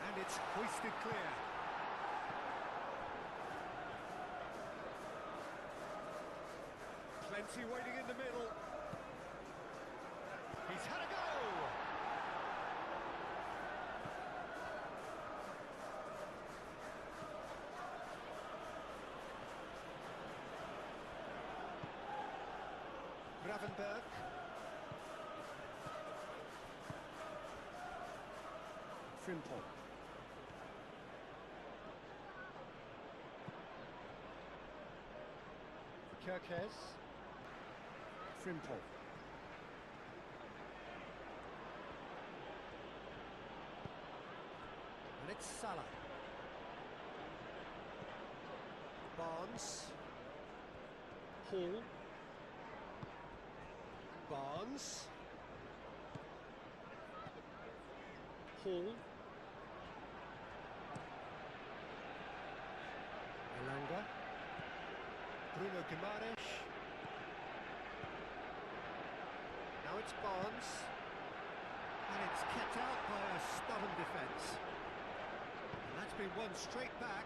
And it's hoisted clear. Plenty waiting in the middle. He's had a go! Gravenberg. Frimpong. Kerkez. Frimpong. And it's Salah. Barnes. Hall. Barnes. Hall. Elanga. Bruno Guimaraes. Now it's Barnes. And it's kept out by a stubborn defence. And that's been won straight back.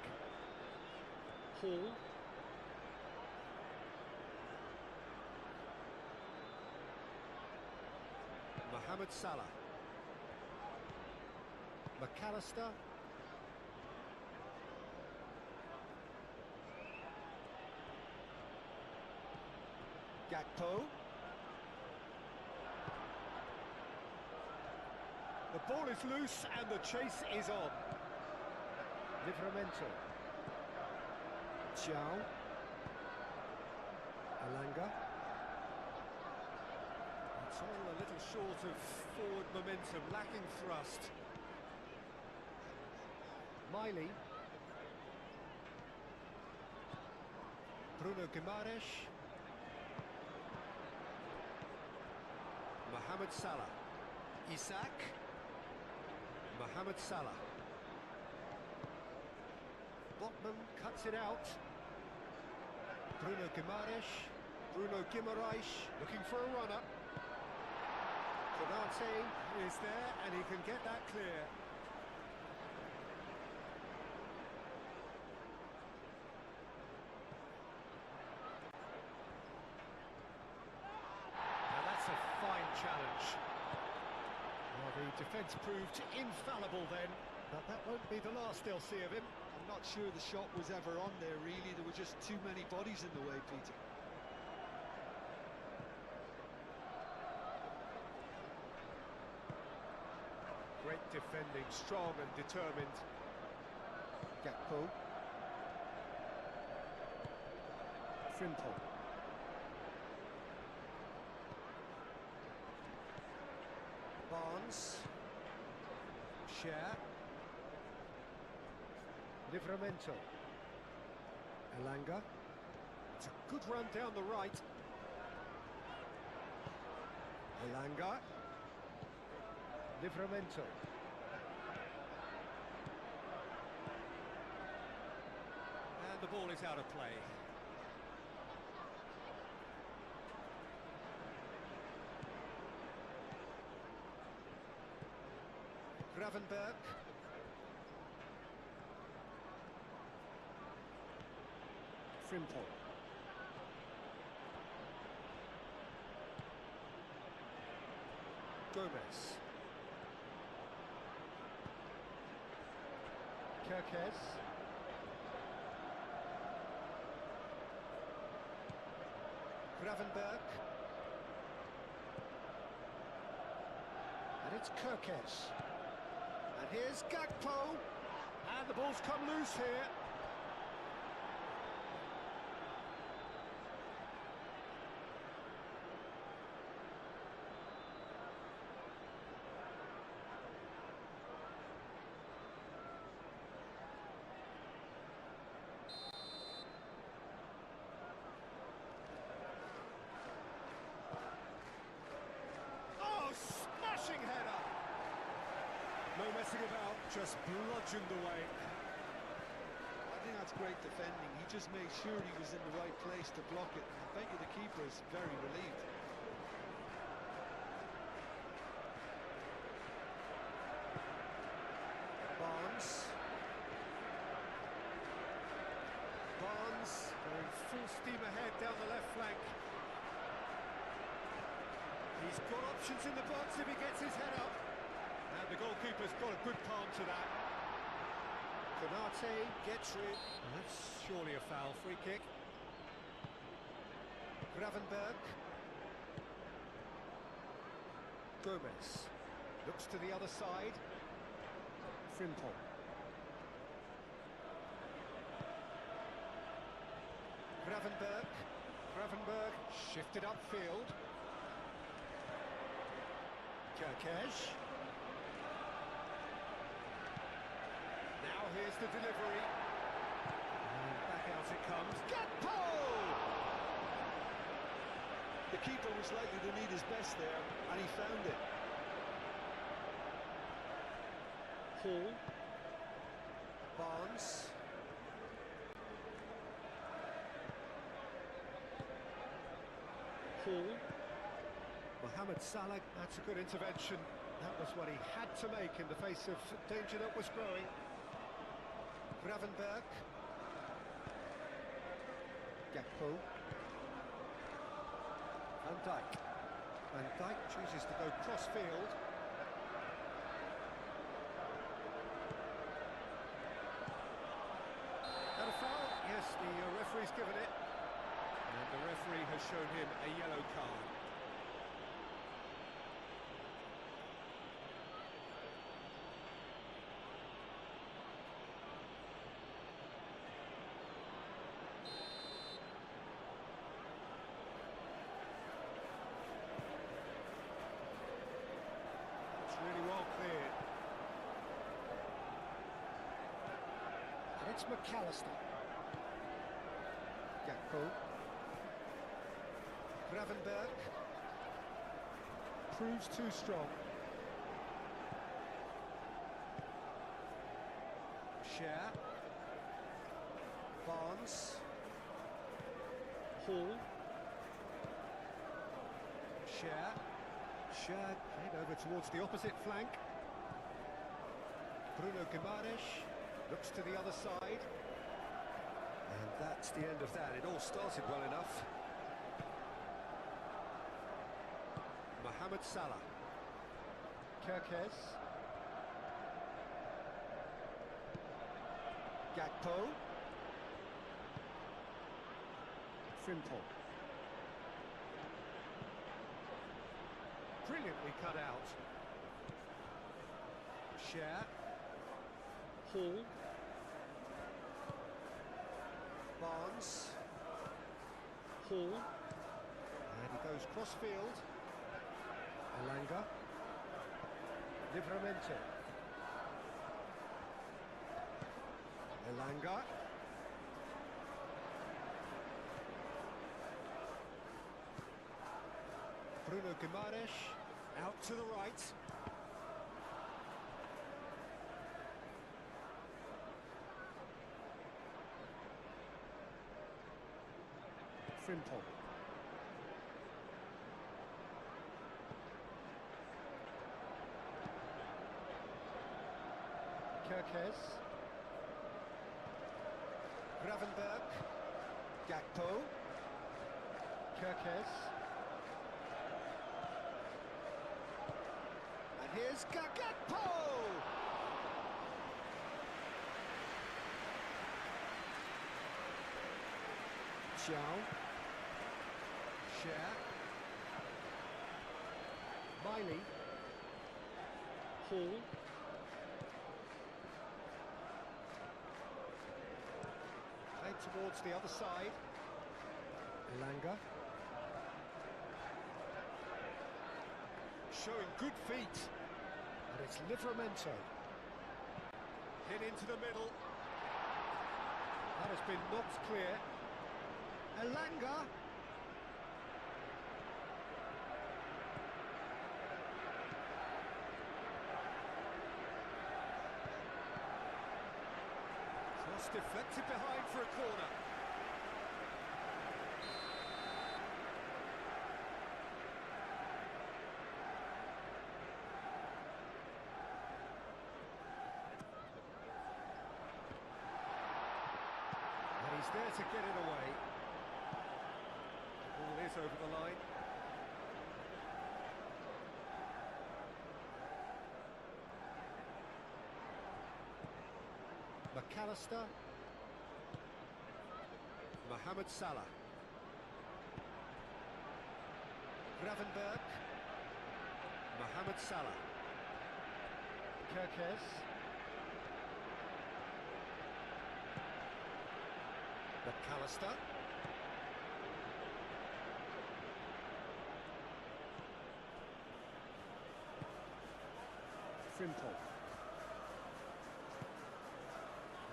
Hall. Mohamed Salah. McAllister. Gakpo. The ball is loose and the chase is on. Livramento. Chiao. Elanga. It's all a little short of forward momentum, lacking thrust. Miley. Bruno Guimaraes. Mohamed Salah. Isak. Mohamed Salah. Botman cuts it out. Bruno Guimaraes looking for a runner. Canate is there, and he can get that clear. Now that's a fine challenge. Well, the defence proved infallible then, but that won't be the last they'll see of him. I'm not sure the shot was ever on there, really. There were just too many bodies in the way, Peter. Great defending, strong and determined. Gakpo. Frimpong. Barnes. Share. Livramento. Elanga. It's a good run down the right. Elanga. Livramento. And the ball is out of play. Gravenberg. Frimpong. Gomez. Kirkes. Gravenberg. And it's Kirkes. And here's Gakpo. And the ball's come loose here. Smashing header! No messing about, just bludgeoned away. I think that's great defending. He just made sure he was in the right place to block it. I bet you the keeper is very relieved. Barnes. Barnes going full steam ahead down the left flank. He's got options in the box if he gets his head up. And the goalkeeper's got a good palm to that. Canate gets rid. That's surely a foul. Free kick. Gravenberg. Gomez. Looks to the other side. Frimpong. Gravenberg. Gravenberg shifted upfield. Kirkes. Now here's the delivery. And back out it comes. Gakpo! The keeper was likely to need his best there, and he found it. Hall. Barnes. Hall. Mohamed Salah, that's a good intervention. That was what he had to make in the face of danger that was growing. Gravenberg. Gakpo. Van Dijk. Van Dijk chooses to go cross-field. And a foul? Yes, the referee's given it. And the referee has shown him a yellow card. Really well cleared. And it's McAllister. Gakpo. Gravenberg. Proves too strong. Share. Barnes. Hall. Share. Shad head over towards the opposite flank. Bruno Guimaraes looks to the other side. And that's the end of that. It all started well enough. Mohamed Salah. Kerkez. Gakpo. Frimpong. Brilliantly cut out. Cher. Hall. Barnes. Hall. And he goes cross-field. Elanga. Livramento. Elanga. Bruno Guimaraes out to the right. Frimpong. Kerkez. Gravenberg. Gakpo. Kerkez. And here's Gakpo! Xiao. Cher. Miley. Hall. Played towards the other side. Elanga. Showing good feet. And it's Livramento. Hit into the middle. That has been knocked clear. Elanga. Cross deflected behind for a corner. And he's there to get it away. The ball is over the line. McAllister. Mohamed Salah. Gravenberg. Mohamed Salah. Kerkez. McAllister. Frimpong.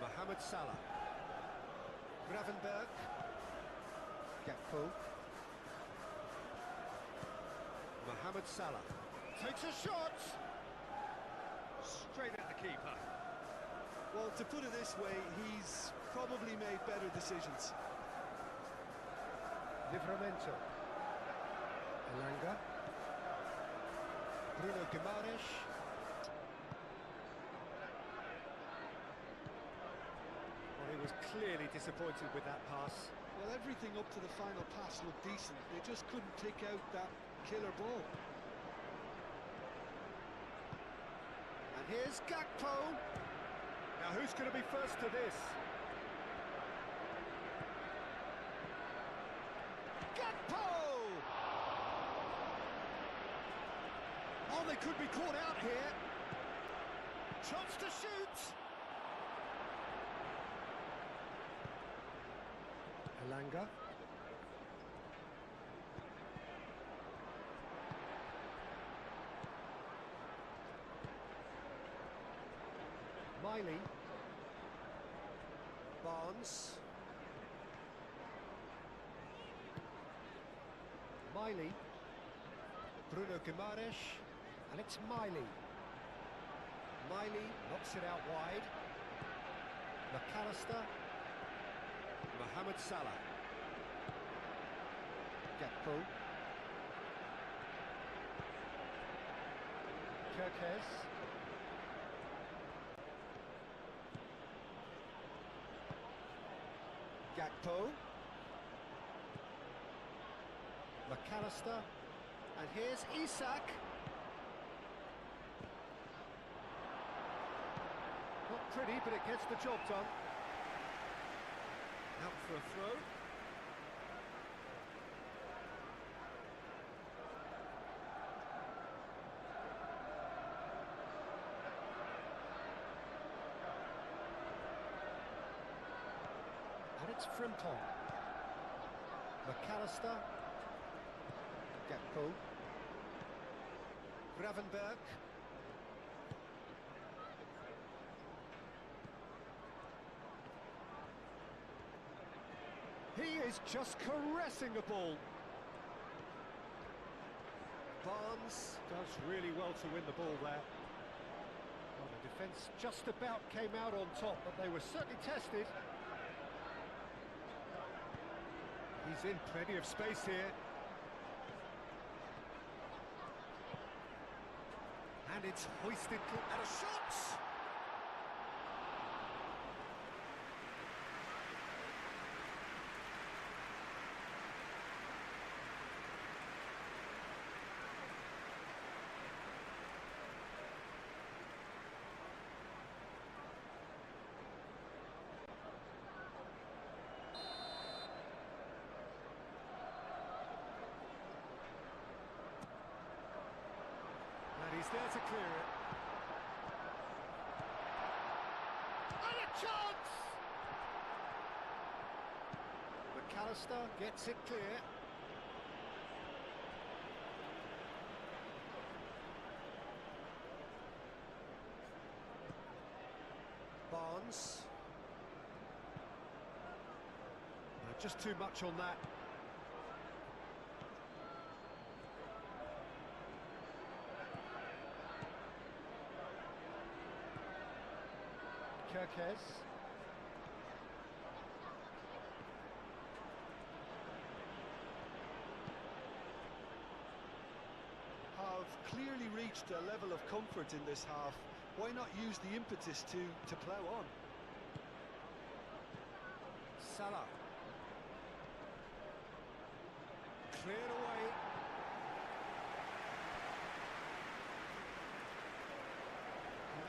Mohamed Salah. Gravenberg. Gakpo. Mohamed Salah. Takes a shot! Straight at the keeper. Well, to put it this way, he's probably made better decisions. Livramento. Elanga. Bruno Guimaraes. Well, he was clearly disappointed with that pass. Well, everything up to the final pass looked decent. They just couldn't pick out that killer ball. And here's Gakpo. Now, who's going to be first to this? Gakpo! Oh, they could be caught out here. Chance to shoot. Elanga. Miley. Barnes. Miley. Bruno Guimaraes. And it's Miley. Miley knocks it out wide. McAllister. Mohamed Salah. Gakpo. Kirkes. Gakpo. McAllister. And here's Isak. Not pretty, but it gets the job done. Out for a throw. And it's Frimpong. McAllister. Gakpo. Gravenberg. He is just caressing the ball. Barnes does really well to win the ball there. Well, the defence just about came out on top, but they were certainly tested. He's in plenty of space here. And it's hoisted and a shot! And he's there to clear it. And a chance! McAllister gets it clear. Barnes. Just too much on that. Kirkes. Have clearly reached a level of comfort in this half. Why not use the impetus to plough on? Salah. Cleared away.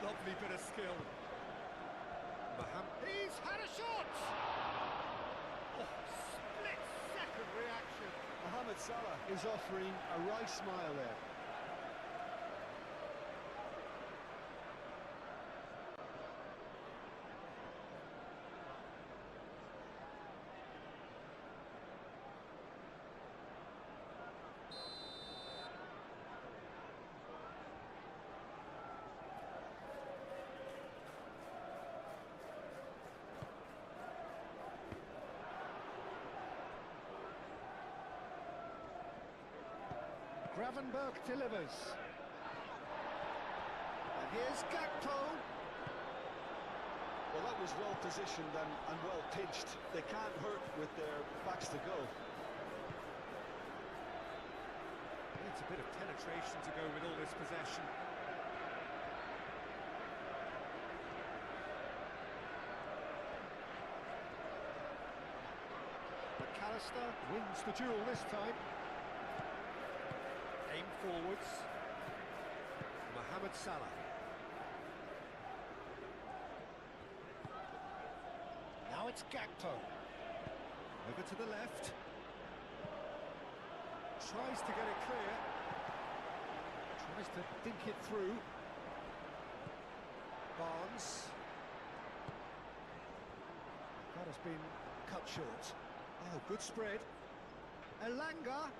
Lovely bit of skill. He's had a shot! Oh, split-second reaction. Mohamed Salah is offering a wry smile there. Gravenberg delivers. And here's Gakpo. Well, that was well positioned and well pitched. They can't hurt with their backs to goal. Needs a bit of penetration to go with all this possession. McAllister wins the duel this time. Aim forwards. Mohamed Salah. Now it's Gakpo. Over to the left. Tries to get it clear. Tries to dink it through. Barnes. That has been cut short. Oh, good spread. Elanga.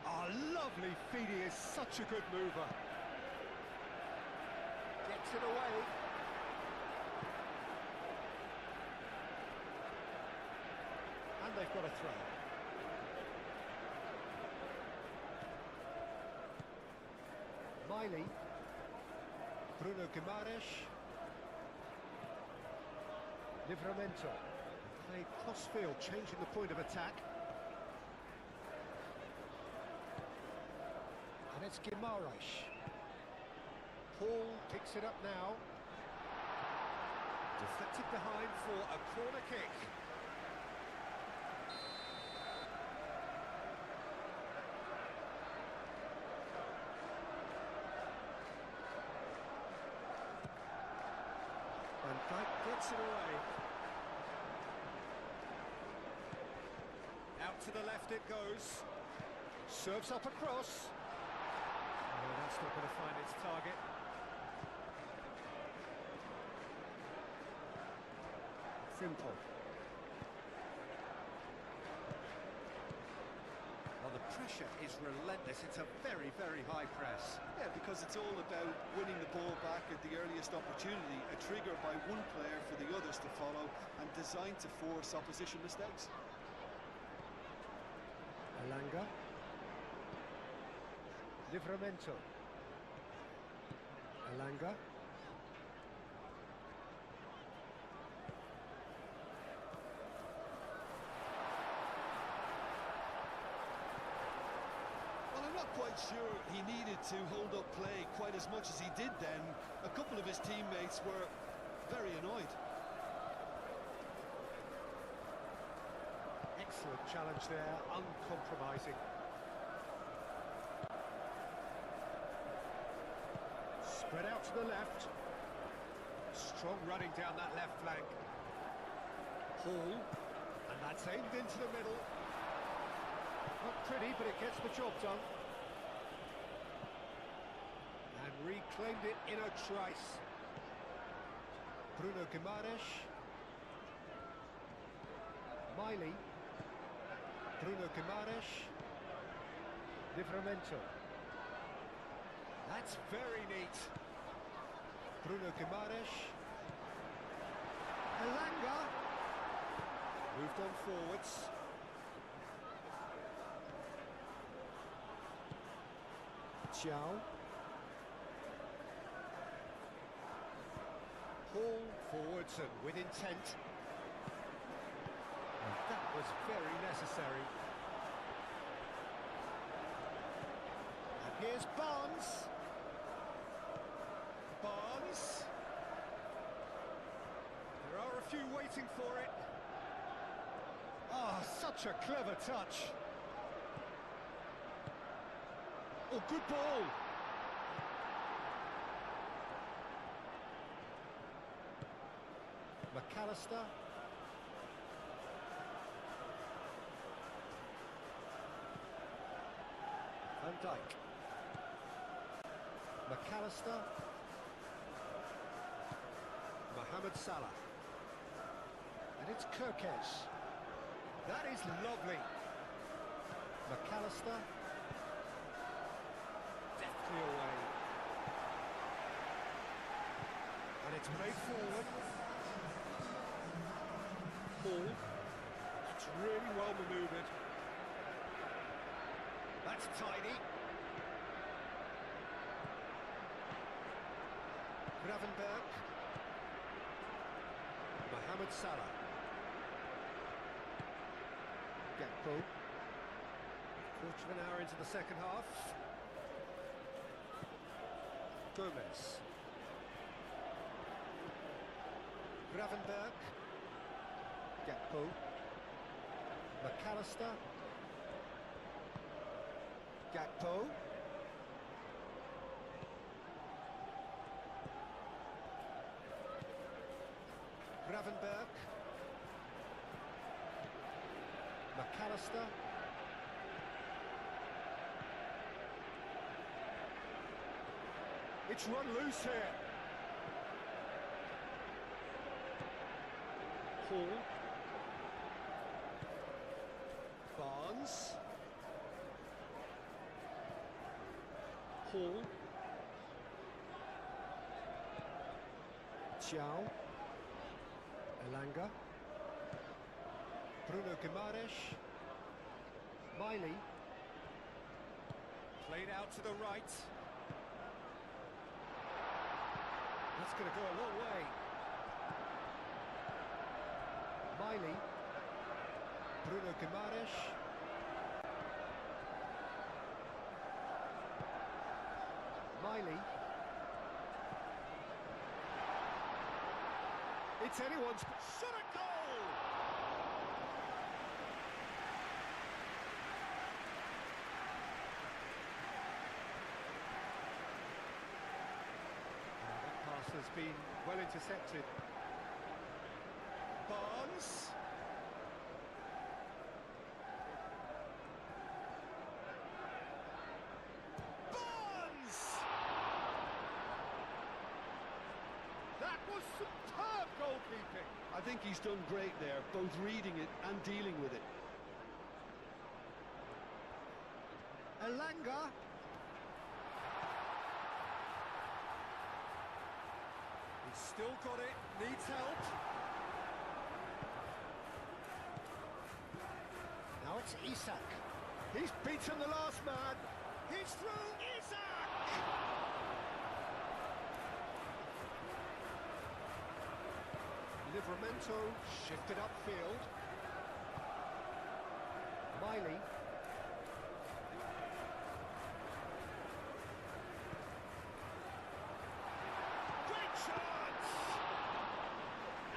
Oh, lovely feed, he is such a good mover. Gets it away. And they've got a throw. Miley. Bruno Guimaraes. Livramento. Played cross-field, changing the point of attack. And it's Guimaraes. Paul picks it up now. Deflected behind for a corner kick. And Dijk gets it away. Out to the left it goes. Serves up across. Oh, that's not going to find its target. Simple. Well, the pressure is relentless. It's a very, very high press. Yeah, because it's all about winning the ball back at the earliest opportunity, a trigger by one player for the others to follow, and designed to force opposition mistakes. Elanga. Livramento. Elanga. Well, I'm not quite sure he needed to hold up play quite as much as he did then. A couple of his teammates were very annoyed. Excellent challenge there, uncompromising. Spread out to the left. Strong running down that left flank. Hall, and that's aimed into the middle. Not pretty, but it gets the job done. And reclaimed it in a trice. Bruno Guimaraes. Miley. Bruno Guimaraes. Livramento. That's very neat. Bruno Guimaraes. Elanga. Moved on forwards. Xiao. Hall forwards and with intent. And that was very necessary. And here's Barnes. Barnes. There are a few waiting for it. Ah, such a clever touch. Oh, good ball. McAllister. Van Dijk. McAllister. Mohamed Salah. And it's Kirkes. That is lovely. McAllister. Deftly away. And it's played forward. Ball. It's really well manoeuvred. That's tidy. Gravenberg. Mohamed Salah. Gakpo. Quarter of an hour into the second half. Gomez. Gravenberg. Gakpo. McAllister. Gakpo. Gravenberg. McAllister. It's run loose here. Hall. Barnes. Hall. Xiao. Elanga. Bruno Guimaraes. Miley. Played out to the right. That's going to go a long way. Miley. Bruno Guimaraes. Miley. It's anyone's shot at goal! That pass has been well intercepted. Barnes. That was superb goalkeeping. I think he's done great there, both reading it and dealing with it. Elanga. He's still got it, needs help. Now it's Isak. He's beaten the last man. He's through. Isak! Livramento shifted upfield. Miley. Great chance!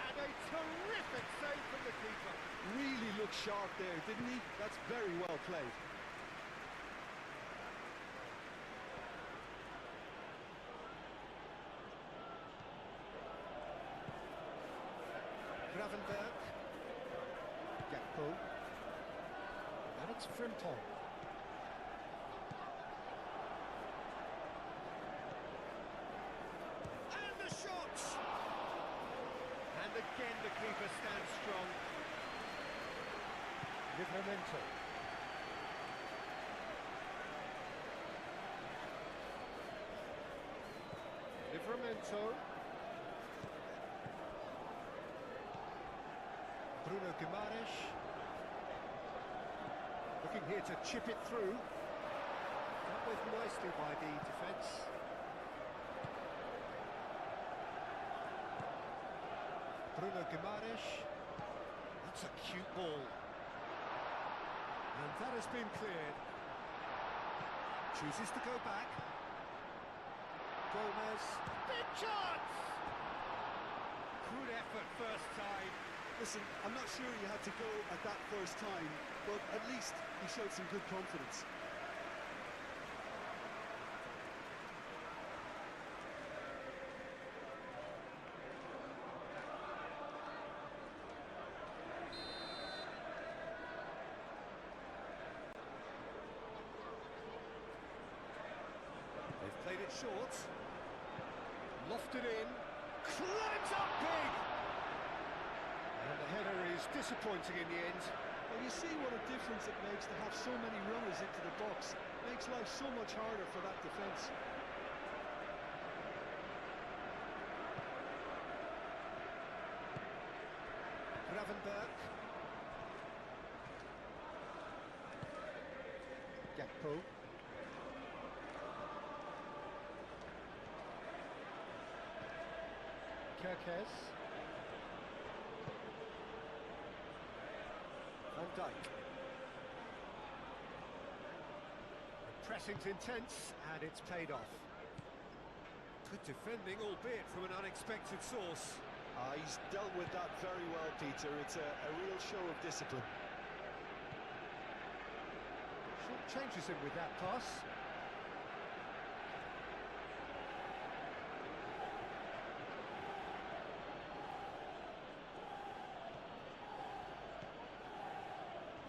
And a terrific save from the keeper. Really looked sharp there, didn't he? That's very well played. Gravenberg. Gakpo. And it's Frimpong. And the shot! And again the keeper stands strong. Livramento. Livramento. Bruno Guimaraes. Looking here to chip it through. Dealt with nicely by the defence. Bruno Guimaraes. That's a cute ball. And that has been cleared. Chooses to go back. Gomez. Big chance! Good effort first time. Listen, I'm not sure you had to go at that first time, but at least he showed some good confidence. They've played it short. Lofted in. Climbs up big! And the header is disappointing in the end. Well, you see what a difference it makes to have so many runners into the box. Makes life so much harder for that defence. Gravenberg. Gakpo. Kirkes. Van Dijk. The pressing's intense, and it's paid off. Good defending, albeit from an unexpected source. He's dealt with that very well, Peter. It's a real show of discipline. Short changes him with that pass.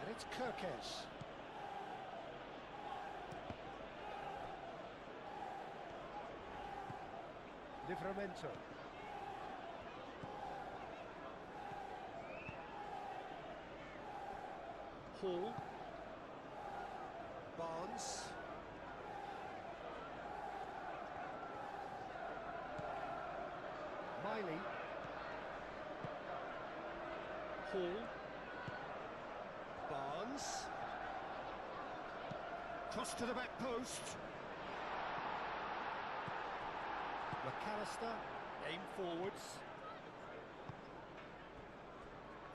And it's Kirkes. Livramento. Hall. Barnes. Miley. Hall. Barnes. Cross to the back post. McAllister. Aim forwards.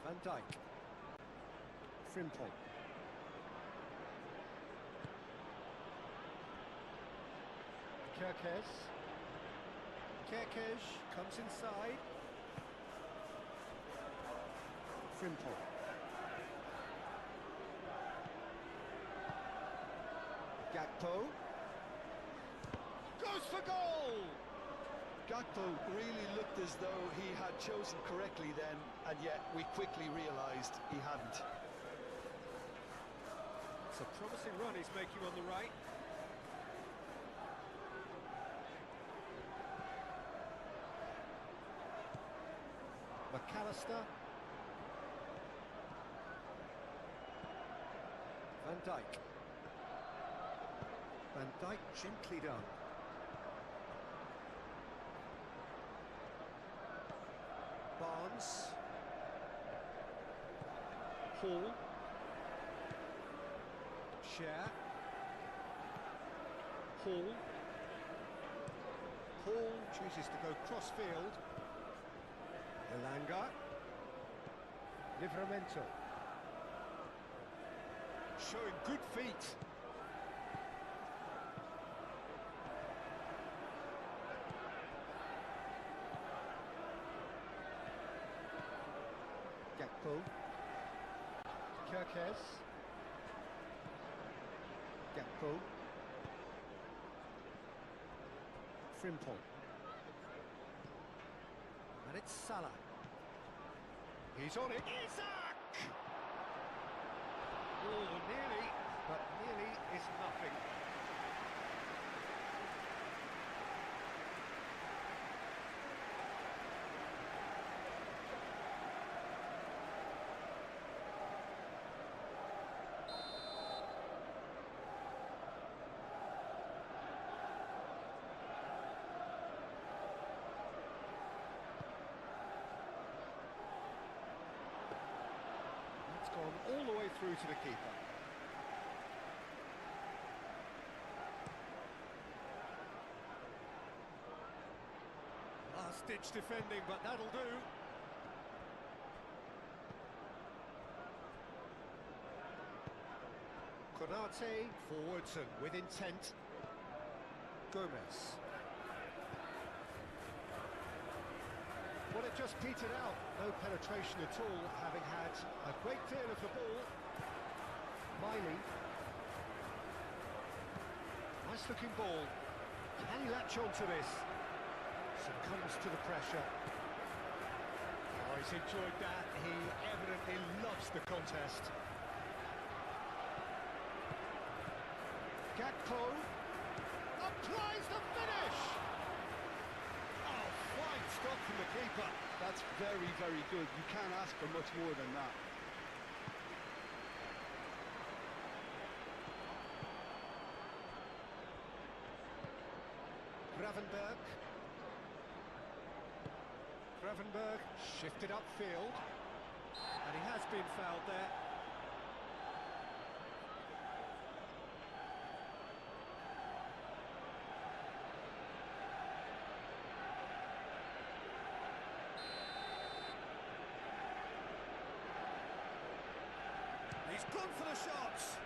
Van Dijk. Frimpong. Kerkez. Kerkez comes inside. Frimpong. Gakpo. Goes for goal! Gakpo really looked as though he had chosen correctly then, and yet we quickly realised he hadn't. It's a promising run he's making on the right. McAllister. Van Dijk. Van Dijk gently done. Barnes. Hall. Share. Hall. Hall chooses to go cross-field. Elanga. Livramento. Showing good feet. Gakpo. Kerkez. Gakpo. Frimpong. And it's Salah. He's on it. Isaac! Oh, nearly, but nearly is nothing. Gone all the way through to the keeper. Last-ditch defending, but that'll do. Konate forwards and with intent. Gomez. Well, it just petered out. No penetration at all, having had a great deal of the ball. Miley. Nice looking ball. Can he latch on to this? Succumbs to the pressure. Oh, he's enjoyed that. He evidently loves the contest. Gakpo applies the finish! Fine stop from the keeper. That's very, very good. You can't ask for much more than that. Gravenberg. Gravenberg shifted upfield. And he has been fouled there. He's gone for the shots.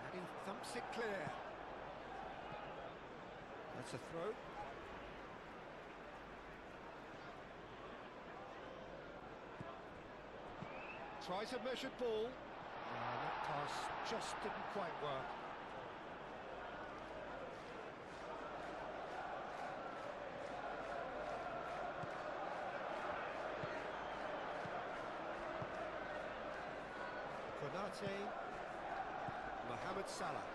And he thumps it clear. That's a throw. Tries a measured ball. And that pass just didn't quite work. Konate, Mohamed Salah,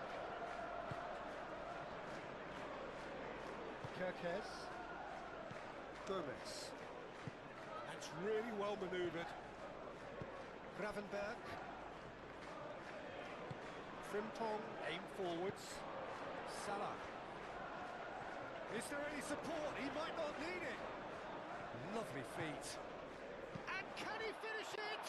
Kerkez, Gomez. That's really well manoeuvred. Gravenberg, Frimpong, aim forwards. Salah. Is there any support? He might not need it. Lovely feet. And can he finish it?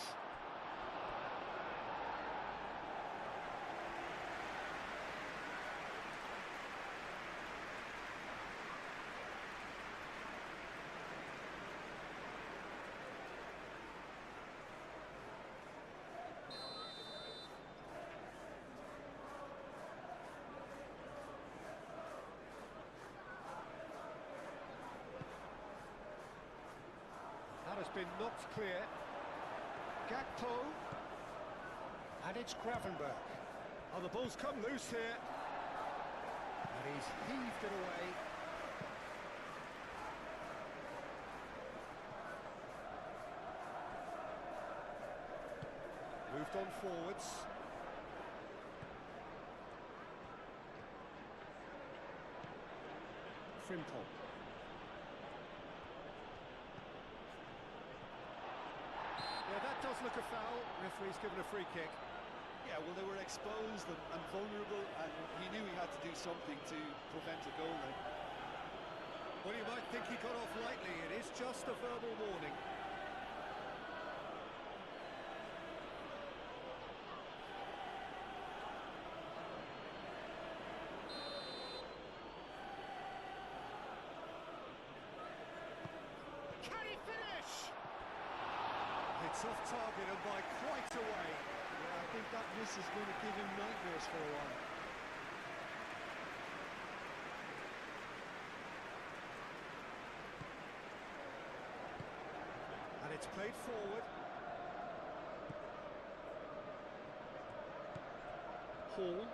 been knocked clear. Gakpo. And it's Gravenberch. Oh, the ball's come loose here. And he's heaved it away. Moved on forwards. Frimpong. Yeah, that does look a foul. Referee's given a free kick. Yeah, well, they were exposed and vulnerable, and he knew he had to do something to prevent a goal then. Well, you might think he got off lightly. It is just a verbal warning. Can he finish? It's off target and by quite a way. Yeah, I think that miss is going to give him nightmares for a while. And it's played forward. Hall.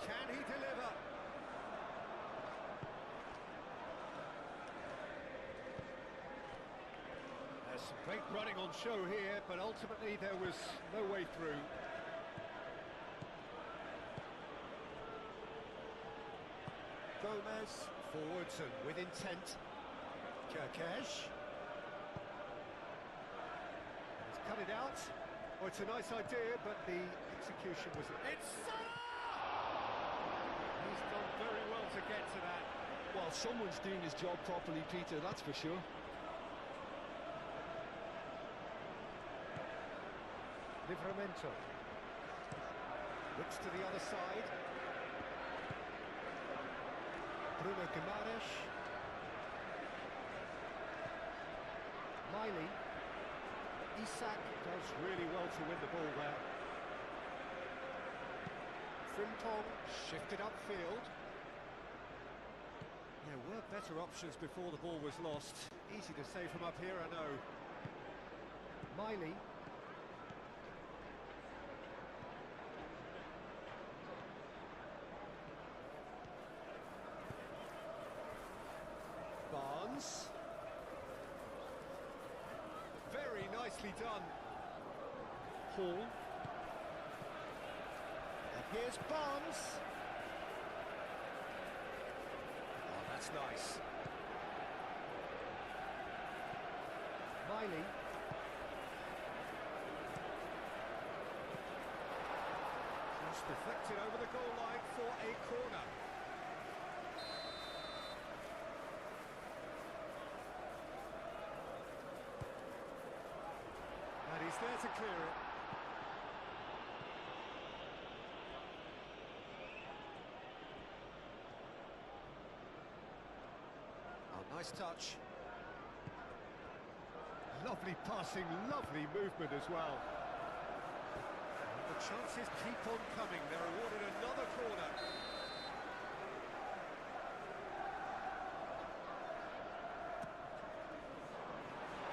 Can he deliver? There's some great running on show here, but ultimately there was no way through. Gomez, forwards and with intent. Kerkesh. He's cut it out. Oh, it's a nice idea, but the execution was... It's Salah! He's done very well to get to that. Well, someone's doing his job properly, Peter, that's for sure. Livramento. Looks to the other side. Bruno Guimaraes. Miley. Isak does really well to win the ball there. Frimpong shifted upfield. There were better options before the ball was lost. Easy to say from up here, I know. Miley. Barnes. Very nicely done. Hall. And here's Barnes. Oh, that's nice. Miley. Cross deflected over the goal line for a corner. And he's there to clear it. Oh, nice touch. Lovely passing, lovely movement as well. And the chances keep on coming. They're awarded another corner.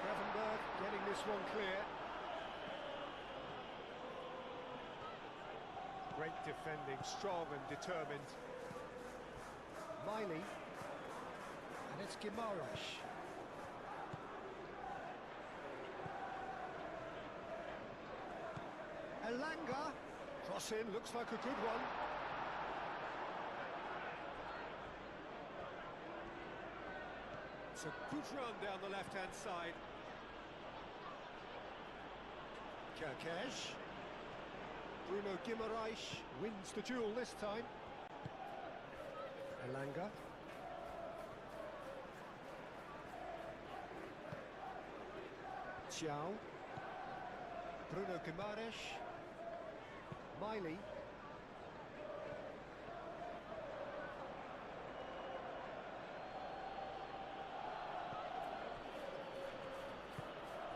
Gravenberch getting this one clear. Great defending, strong and determined. Miley. And it's Guimaraes. Elanga. Cross in, looks like a good one. It's a good run down the left-hand side. Kerkesh. Bruno Guimaraes wins the duel this time. Elanga. Xiao. Bruno Guimaraes. Miley.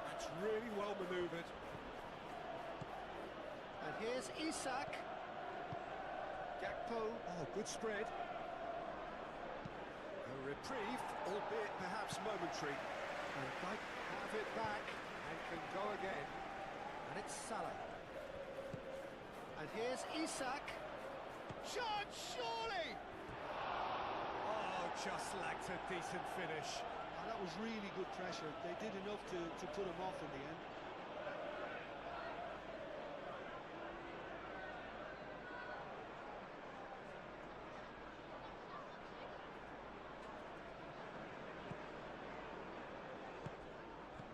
That's really well manoeuvred. And here's Isak. Gakpo. Oh, good spread. reprieve, albeit perhaps momentary. And might have it back and can go again. And it's Salah. And here's Isak. Shot, surely! Oh, just lacked a decent finish. And that was really good pressure. They did enough to put him off in the end.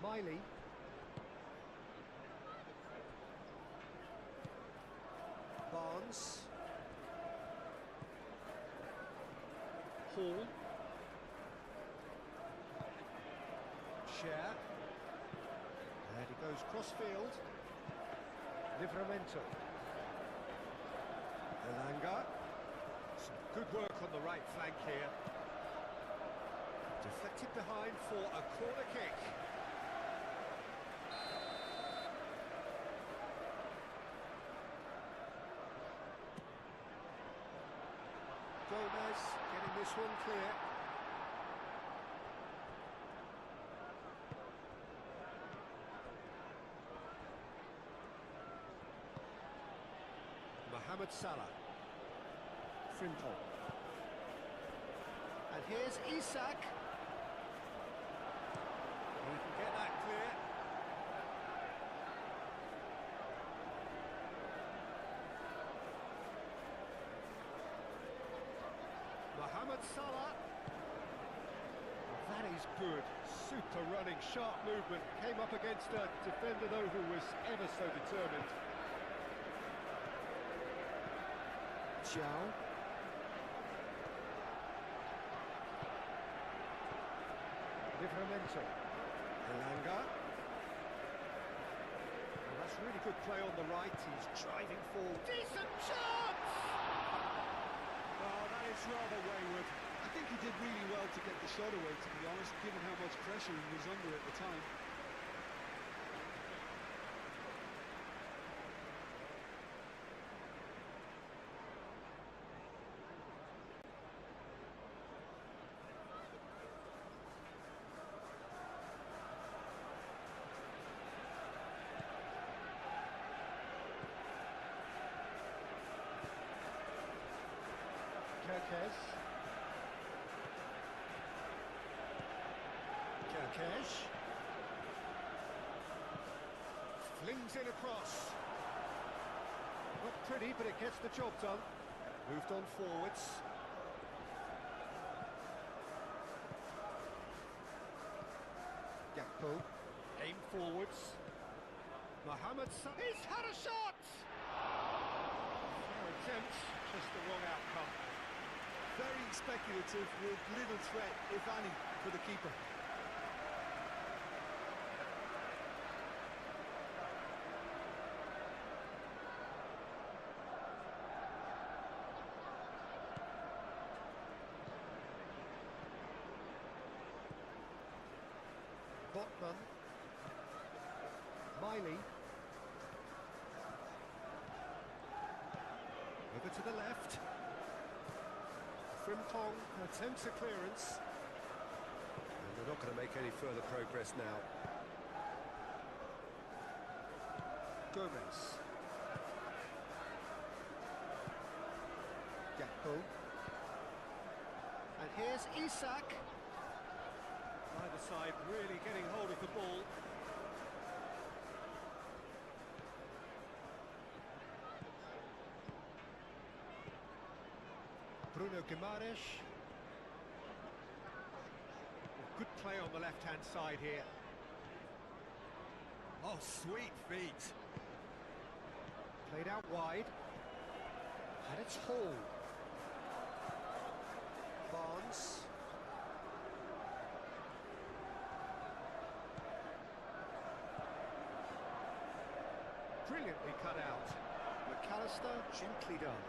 Miley. Barnes. Hall. Share. And he goes cross-field. Livramento. Elanga. Some good work on the right flank here. Deflected behind for a corner kick. Gomez getting this one clear. Mohamed Salah. Frimpong. And here's Isak. He can get that clear. Mohamed Salah. That is good. Super running, sharp movement. Came up against a defender, though, who was ever so determined. Zhao. Livramento. Elanga. Well, that's really good play on the right. He's driving forward. Decent chance! Oh, that is rather wayward. I think he did really well to get the shot away, to be honest, given how much pressure he was under at the time. Kerkez. Kerkez. Flings it across. Not pretty, but it gets the job done. Moved on forwards. Gakpo. Aim forwards. Mohamed Salah. He's had a shot! Fair attempt, just the wrong outcome. Very speculative with little threat, if any, for the keeper. Botman. Miley. Over to the left. Frimpong attempts a clearance. And they're not going to make any further progress now. Gomez. Gakpo. And here's Isak. Either side really getting hold of the ball. Bruno Guimaraes. Good play on the left-hand side here. Oh, sweet feet. Played out wide. And it's Hall. Barnes. Brilliantly cut out. McAllister, gently done.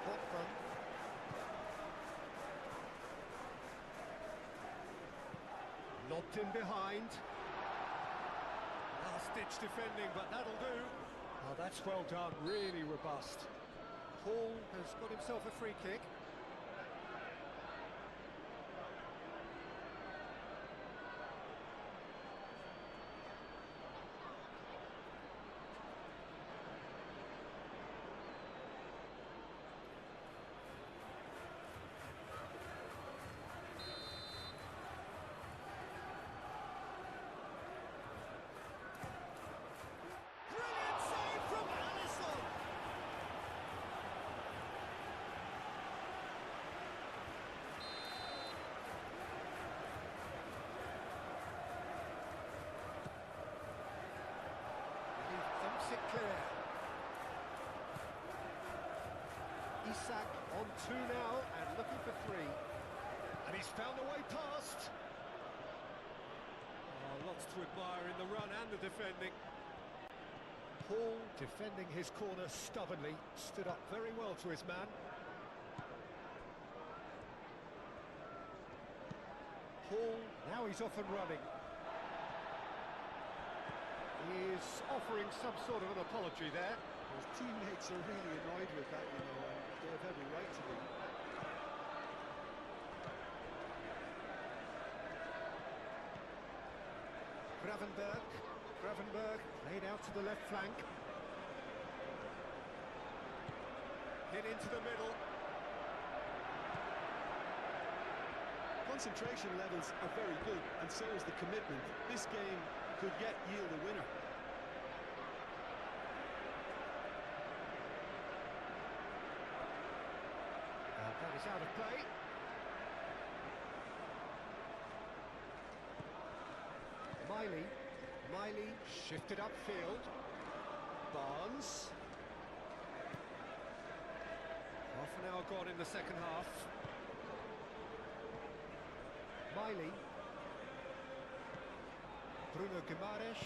Botman. Lobbed in behind. Last-ditch defending, but that'll do. Oh, that's well done, really robust. Paul has got himself a free kick. Brilliant save from Alisson! He thumps it clear. Isak on 2 now and looking for 3. And he's found a way past. Oh, lots to admire in the run and the defending. Paul, defending his corner stubbornly, stood up very well to his man. Paul, now he's off and running. He is offering some sort of an apology there. His teammates are really annoyed with that, you know, and they have every right to be. Gravenberg played out to the left flank. Hit into the middle. Concentration levels are very good, and so is the commitment. This game could yet yield a winner. That is out of play. Miley shifted upfield. Barnes. Half an hour gone in the second half. Miley. Bruno Guimaraes.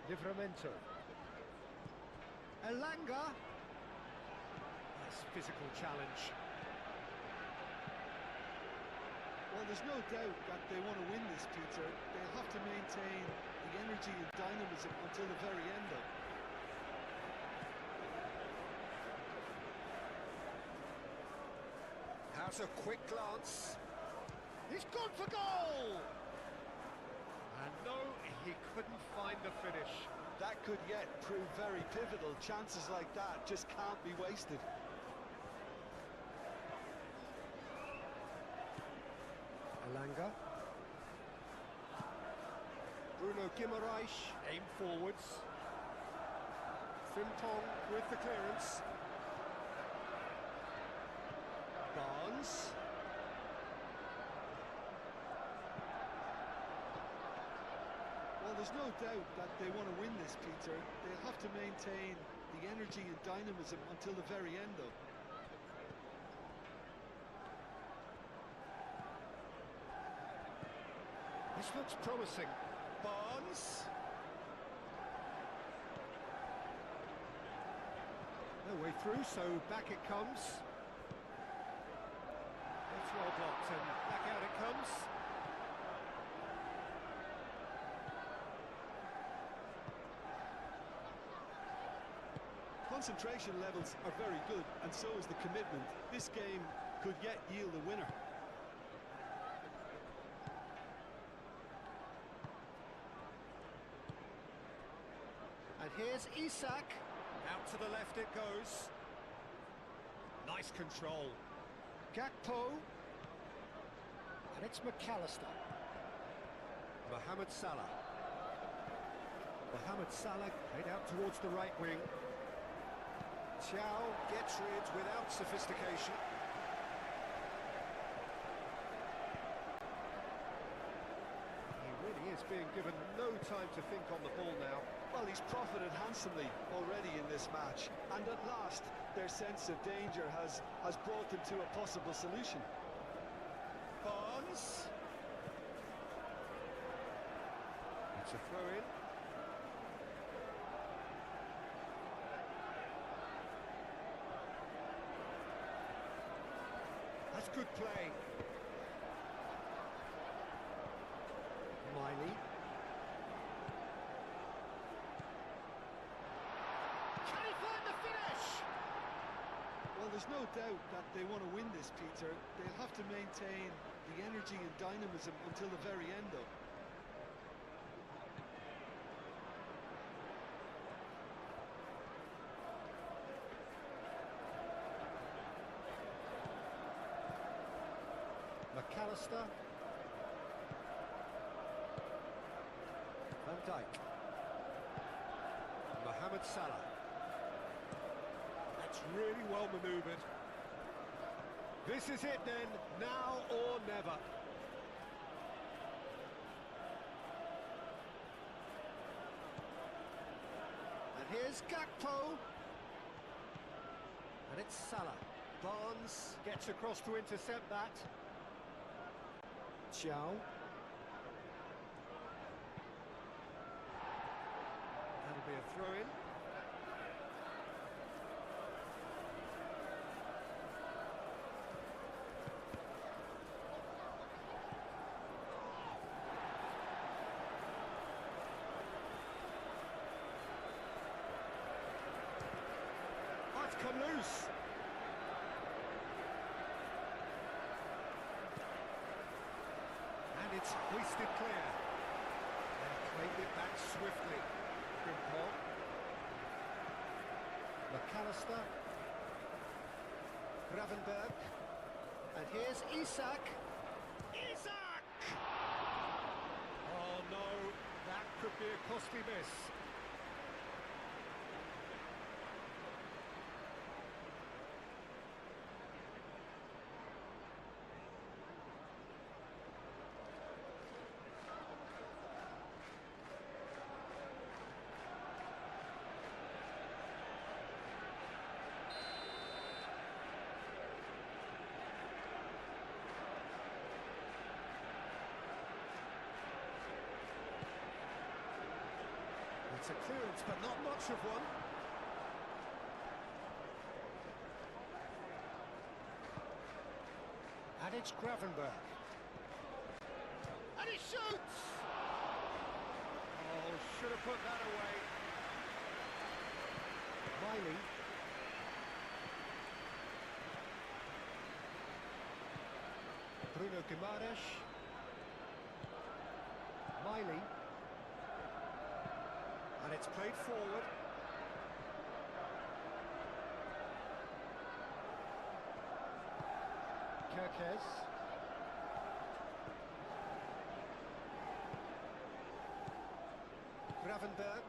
Livramento. Elanga. Nice physical challenge. Well, there's no doubt that they want to win this, Peter. They'll have to maintain the energy and dynamism until the very end, though. Has a quick glance. He's gone for goal! And no, he couldn't find the finish. That could yet prove very pivotal. Chances like that just can't be wasted. Elanga. Bruno Guimaraes, aim forwards. Frimpong with the clearance. Barnes. Well, there's no doubt that they want to win this, Peter. They'll have to maintain the energy and dynamism until the very end, though. This looks promising. Barnes. No way through, so back it comes. It's well blocked and back out it comes. Concentration levels are very good, and so is the commitment. This game could yet yield a winner. And here's Isak. Out to the left it goes. Nice control. Gakpo. And it's McAllister. Mohamed Salah. Mohamed Salah played out towards the right wing. Thiaw gets rid without sophistication. He really is being given no time to think on the ball now. Well, he's profited handsomely already in this match, and at last their sense of danger has brought them to a possible solution. Barnes. It's a throw-in. That's good play. Miley. Can he find the finish? Well, there's no doubt that they want to win this, Peter. They'll have to maintain the energy and dynamism until the very end, though. McAllister. Van Dijk. Mohamed Salah. That's really well manoeuvred. This is it then, now or never. And here's Gakpo. And it's Salah. Barnes gets across to intercept that. Chow. That'll be a throw-in. Oh, it's come loose. And it's hoisted clear. And claimed it back swiftly. Frimpong. McAllister. Gravenberg. And here's Isak. Isak! Oh no, that could be a costly miss. It's a clearance, but not much of one. And it's Gravenberg. And he shoots! Oh, should have put that away. Miley. Bruno Guimaraes. Miley. And it's played forward. Kerkez. Gravenberg.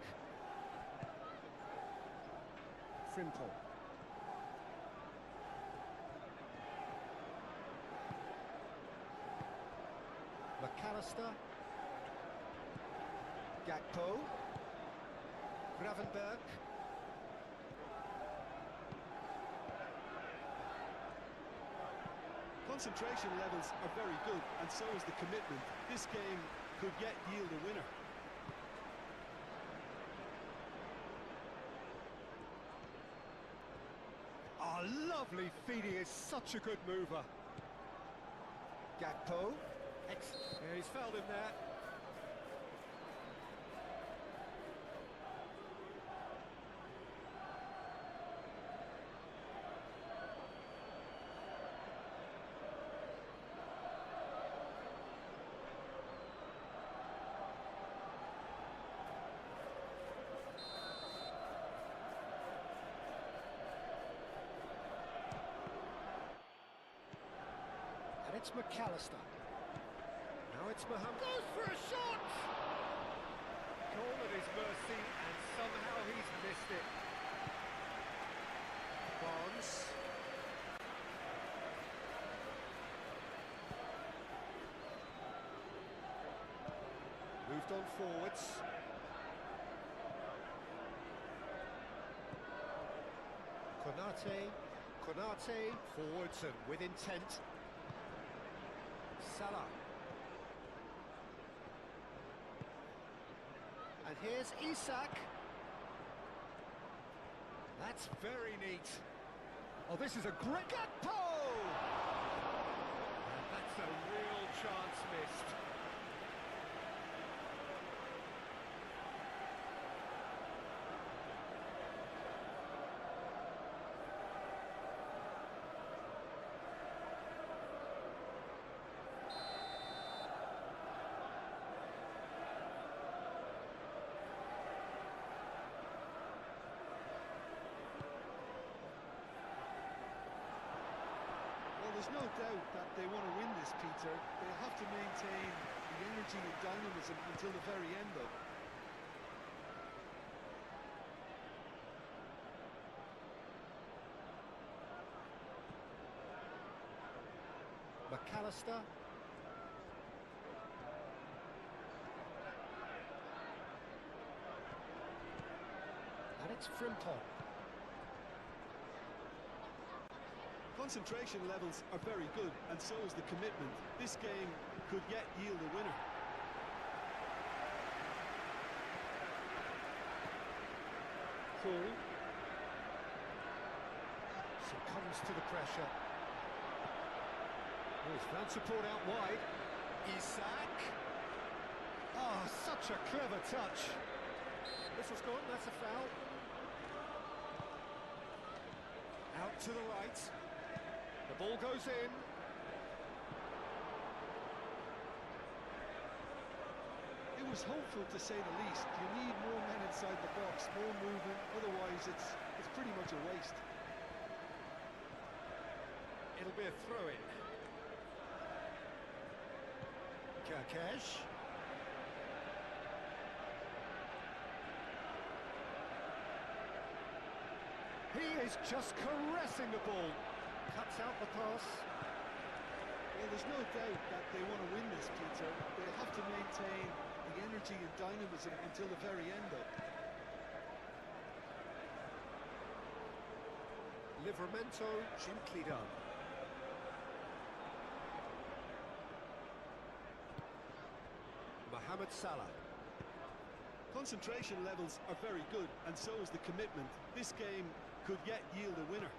Frimpong. McAllister. Gakpo. Gravenberg. Concentration levels are very good, and so is the commitment. This game could yet yield a winner. Oh, lovely feeding, is such a good mover. Gakpo. Yeah, he's fouled him there. And it's McAllister. Now it's Mohamed. Goes for a shot! Goal at his mercy, and somehow he's missed it. Barnes. Moved on forwards. Konate forwards and with intent. Salah. And here's Isak. That's very neat. Oh, this is a great Gakpo! And that's a real chance missed. there's no doubt that they want to win this, Peter. They'll have to maintain the energy and dynamism until the very end, though. McAllister. And it's Frimpong. Concentration levels are very good, and so is the commitment. This game could yet yield a winner. Hall succumbs to the pressure. Oh, he's found support out wide. Isak. Oh, such a clever touch. This was gone, that's a foul. Out to the right. The ball goes in. It was hopeful, to say the least. You need more men inside the box, more movement, otherwise it's pretty much a waste. It'll be a throw-in. Kerkesh. He is just caressing the ball. Cuts out the pass. Well, there's no doubt that they want to win this, Peter. They'll have to maintain the energy and dynamism until the very end, though. Livramento gently done. Mohamed Salah. Concentration levels are very good, and so is the commitment. This game could yet yield a winner.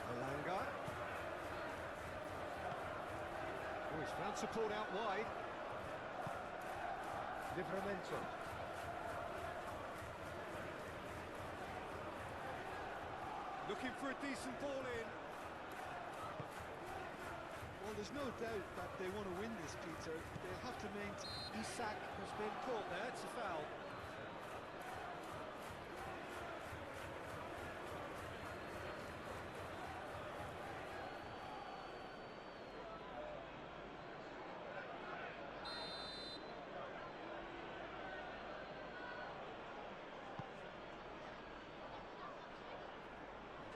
Olanga. Oh, he's found support out wide. Livramento. Looking for a decent ball in. Well, there's no doubt that they want to win this, Peter. They'll have to maintain... Isak has been caught there, it's a foul.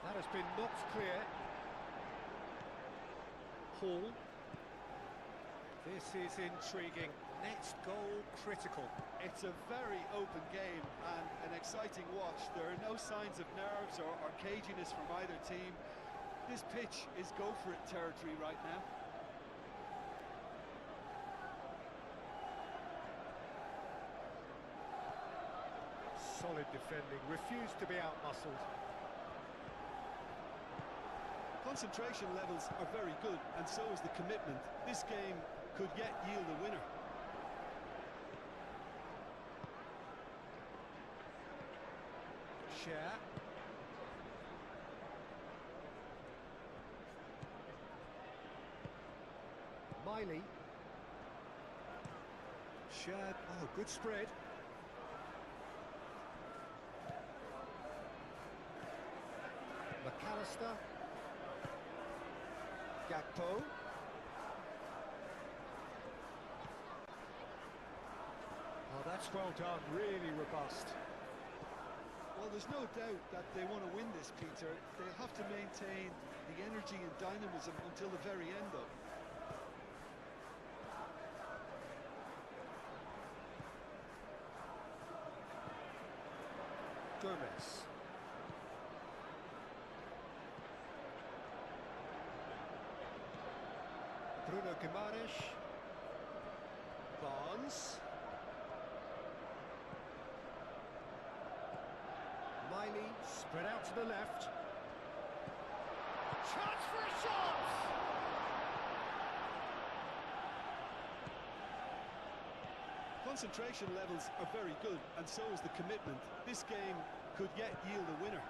That has been knocked clear. Hall. This is intriguing. Next goal critical. It's a very open game and an exciting watch. There are no signs of nerves or caginess from either team. This pitch is go-for-it territory right now. Solid defending, refused to be outmuscled. Concentration levels are very good, and so is the commitment. This game could yet yield a winner. Share. Miley. Shared. Oh, good spread. McAllister. Gakpo. Oh, that's well done, really robust. Well, there's no doubt that they want to win this, Peter. They'll have to maintain the energy and dynamism until the very end, though. Gomez. Bruno Guimaraes. Barnes. Miley, spread out to the left. Chance for a shot! Concentration levels are very good, and so is the commitment. This game could yet yield a winner.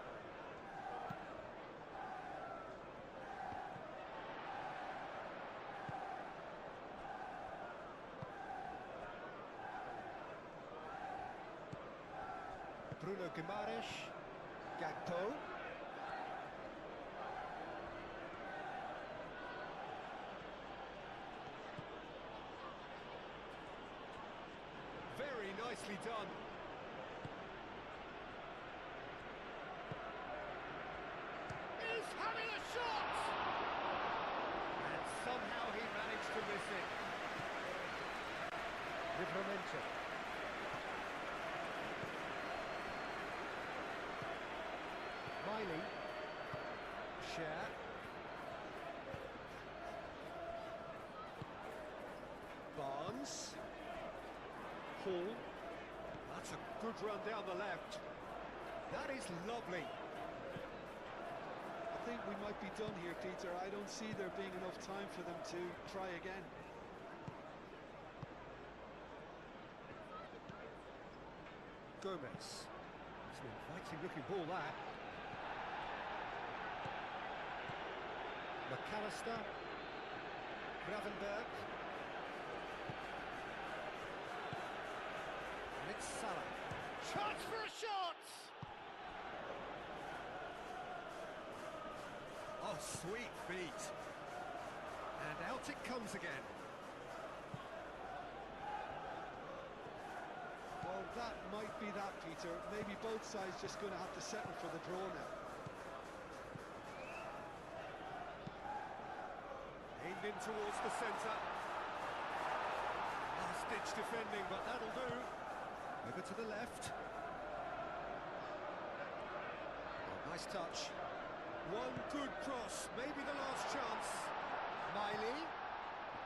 Bruno Guimaraes, Gakpo. Very nicely done. He's having a shot! And somehow he managed to miss it. Livramento. Miley. Share. Barnes. Hall. That's a good run down the left. That is lovely. I think we might be done here, Peter. I don't see there being enough time for them to try again. Gomez. It's an inviting looking ball, that. McAllister. Gravenberg. And it's Salah. Chance for a shot! Oh, sweet feet. And out it comes again. Well, that might be that, Peter. Maybe both sides just going to have to settle for the draw now. Aimed in towards the centre. Last-ditch defending, but that'll do. Over to the left. Oh, nice touch. One good cross, maybe the last chance. Miley.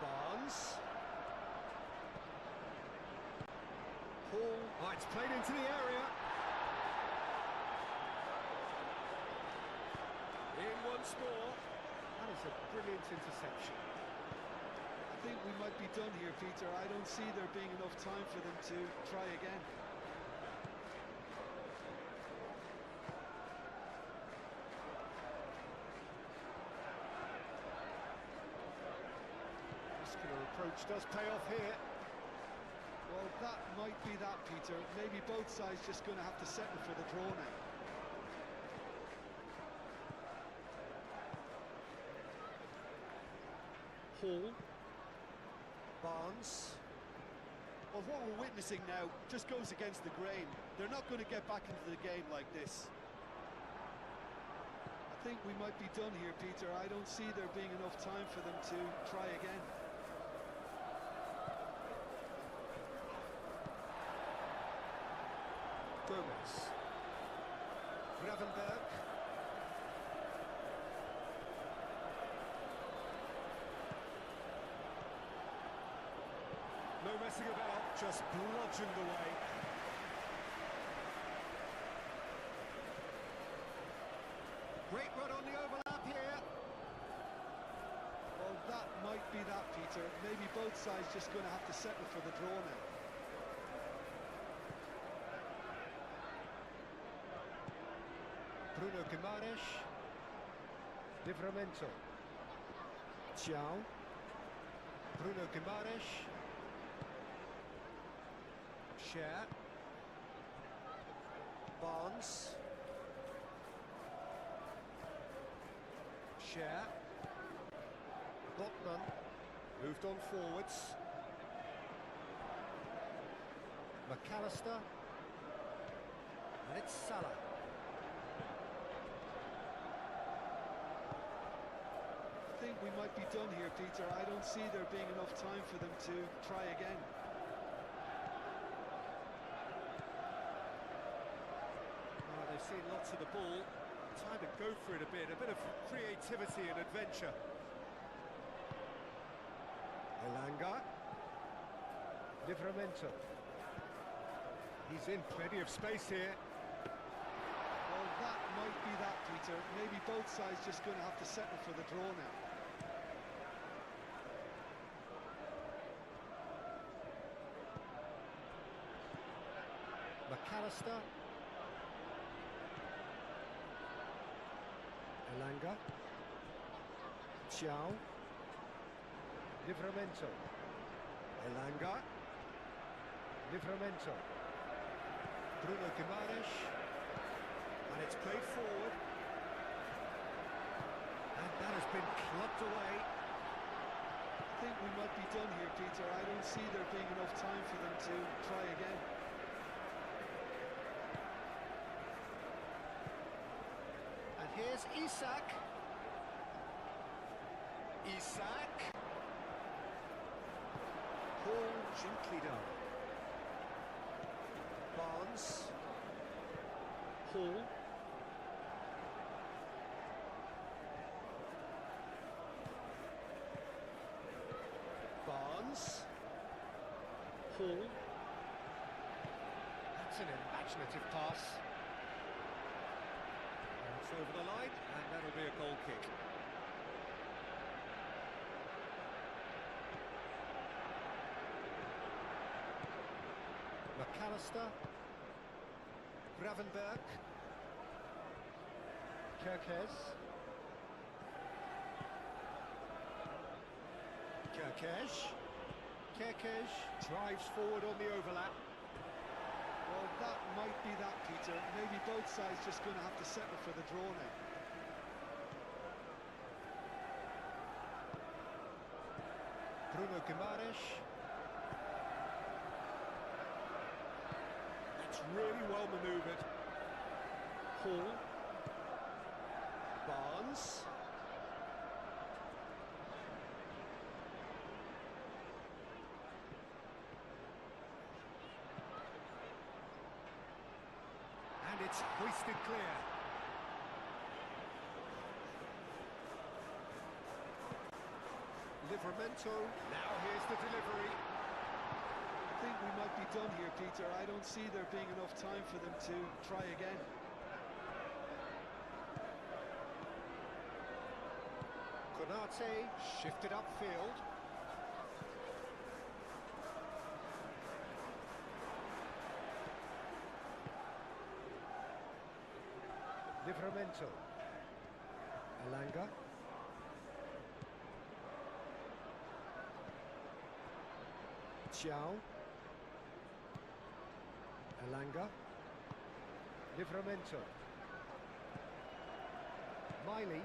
Barnes. Hall. Oh, it's played into the area. In once more. That is a brilliant interception. I think we might be done here, Peter. I don't see there being enough time for them to try again. Muscular approach does pay off here. Well, that might be that, Peter. Maybe both sides just going to have to settle for the draw now. Hall. Barnes. Well, what we're witnessing now just goes against the grain. They're not going to get back into the game like this. I think we might be done here, Peter. I don't see there being enough time for them to try again. Gomez. Gravenberg. No messing about, just bludgeoned away. Great run on the overlap here. Well, that might be that, Peter. Maybe both sides just going to have to settle for the draw now. Bruno Guimaraes. Livramento. Ciao. Bruno Guimaraes. Share. Barnes. Share. Botman. Moved on forwards. McAllister. And it's Salah. I think we might be done here, Peter. I don't see there being enough time for them to try again. They've seen lots of the ball. Time to go for it a bit of creativity and adventure. Elanga. Livramento. He's in plenty of space here. Well, that might be that, Peter. Maybe both sides just going to have to settle for the draw now. McAllister. Elanga. Ciao. Livramento. Elanga. Livramento. Bruno Guimaraes. And it's played forward. And that has been clubbed away. I think we might be done here, Peter. I don't see there being enough time for them to try again. And here's Isak. Isak. Ball gently done. Barnes. Hall. Barnes. Hall. That's an imaginative pass. And it's over the line, and that'll be a goal kick. McAllister. Gravenberg. Kerkez. Kerkez drives forward on the overlap. Well, that might be that, Peter. Maybe both sides just going to have to settle for the draw now. Bruno Guimaraes. That's really well manoeuvred. Hall. Barnes. And it's hoisted clear. Livramento. Now here's the delivery. I think we might be done here, Peter. I don't see there being enough time for them to try again. Konate shifted upfield. Livramento. Elanga. Xiao. Elanga. Livramento. Miley.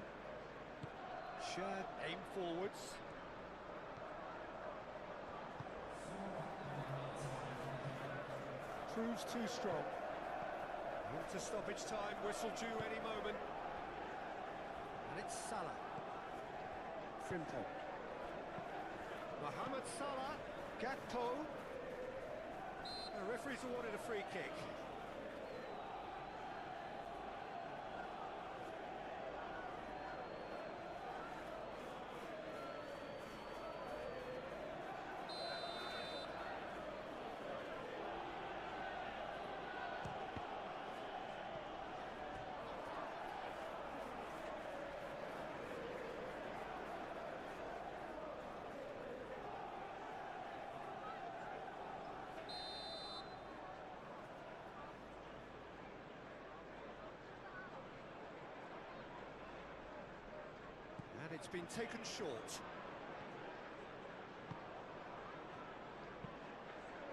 Shad aim forwards. Proves too strong. Into stoppage time, whistle due any moment. And it's Salah. Frimpong. Mohamed Salah. Gakpo. The referee's awarded a free kick. And it's been taken short.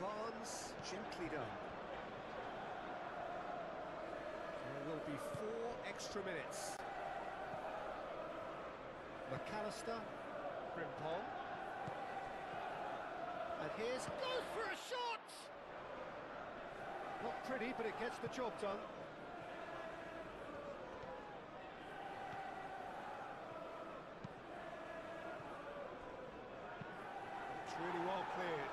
Barnes, gently done. There will be 4 extra minutes. McAllister, Frimpong. And here's goes for a shot! Not pretty, but it gets the job done. It's really well cleared.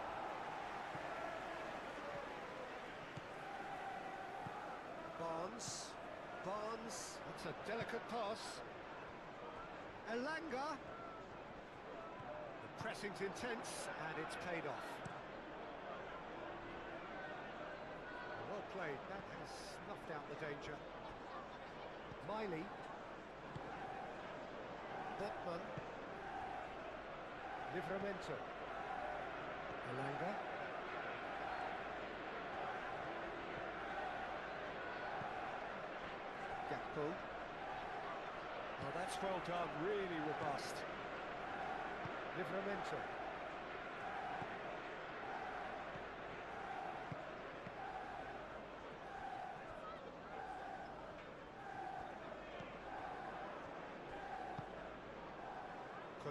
Barnes, that's a delicate pass. Elanga. The pressing's intense, and it's paid off. Well played, that has snuffed out the danger. Miley. Botman. Livramento. Elanga. Gakpo. Oh, that's well done, really robust. Livramento.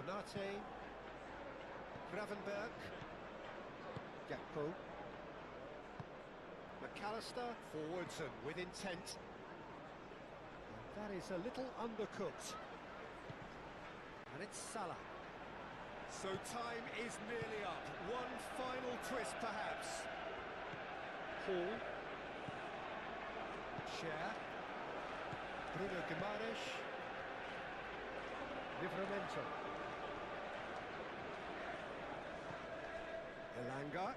Konate, Gravenberg, Gakpo, McAllister, forwards and with intent. And that is a little undercooked. And it's Salah. So time is nearly up. One final twist perhaps. Hall. Cher. Bruno Guimaraes. Livramento. Elanga.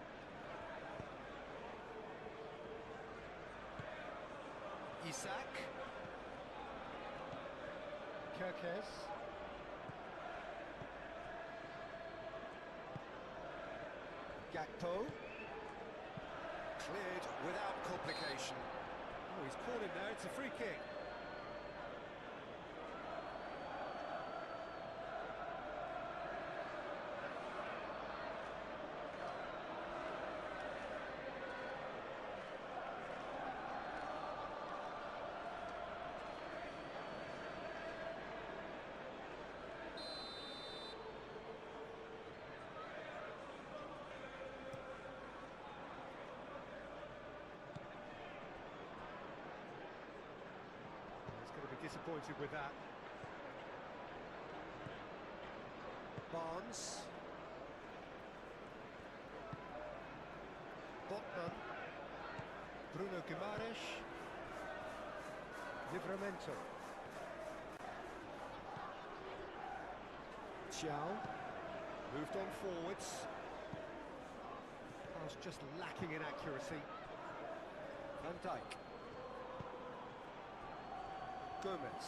Isak. Kerkez. Gakpo. Cleared without complication. Oh, he's caught him there, it's a free kick. Disappointed with that. Barnes. Botman. Bruno Guimaraes. Livramento. Xiao. Moved on forwards. Pass just lacking in accuracy. Van Dijk. Gomez.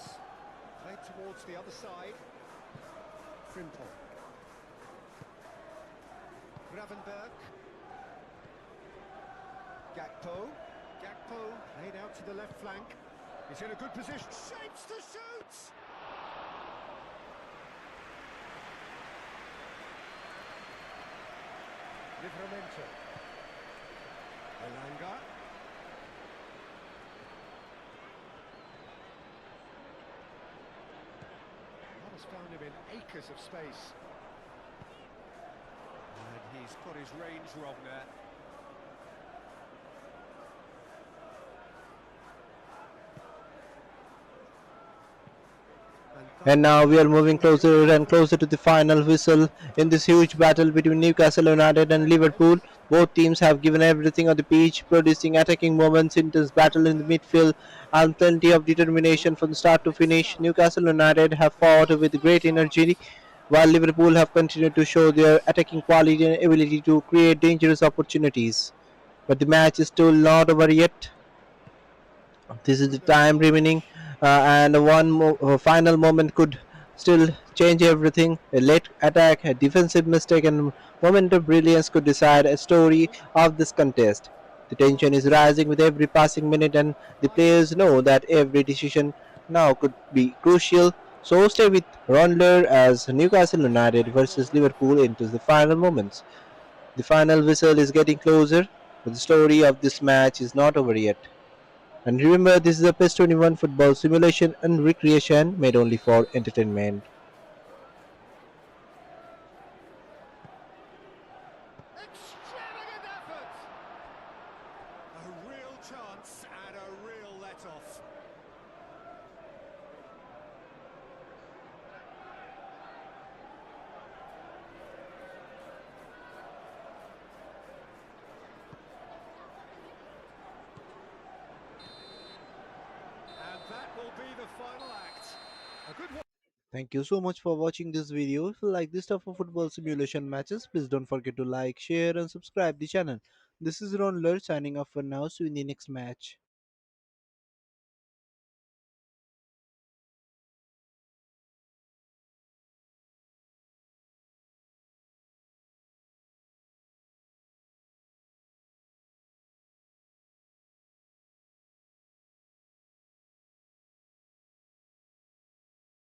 Played towards the other side. Frimpong. Gravenberg. Gakpo. Gakpo played out to the left flank. He's in a good position. Shapes to shoot! Livramento. Elanga. Found him in acres of space. And he's got his range wrong there. And now we are moving closer and closer to the final whistle in this huge battle between Newcastle United and Liverpool. Both teams have given everything on the pitch, producing attacking moments, intense battle in the midfield, and plenty of determination from start to finish. Newcastle United have fought with great energy, while Liverpool have continued to show their attacking quality and ability to create dangerous opportunities. But the match is still not over yet. This is the time remaining, and final moment could still change everything. A late attack, a defensive mistake, and moment of brilliance could decide a story of this contest. The tension is rising with every passing minute, and the players know that every decision now could be crucial. So stay with Raundler as Newcastle United versus Liverpool into the final moments. The final whistle is getting closer, but the story of this match is not over yet. And remember, this is a PES 21 football simulation and recreation made only for entertainment. Extravagant effort! A real chance and a real let-off. And that will be the final act. A good one. Thank you so much for watching this video. If you like this type of football simulation matches, please don't forget to like, share and subscribe the channel. This is Ron Lur signing off for now. See you in the next match.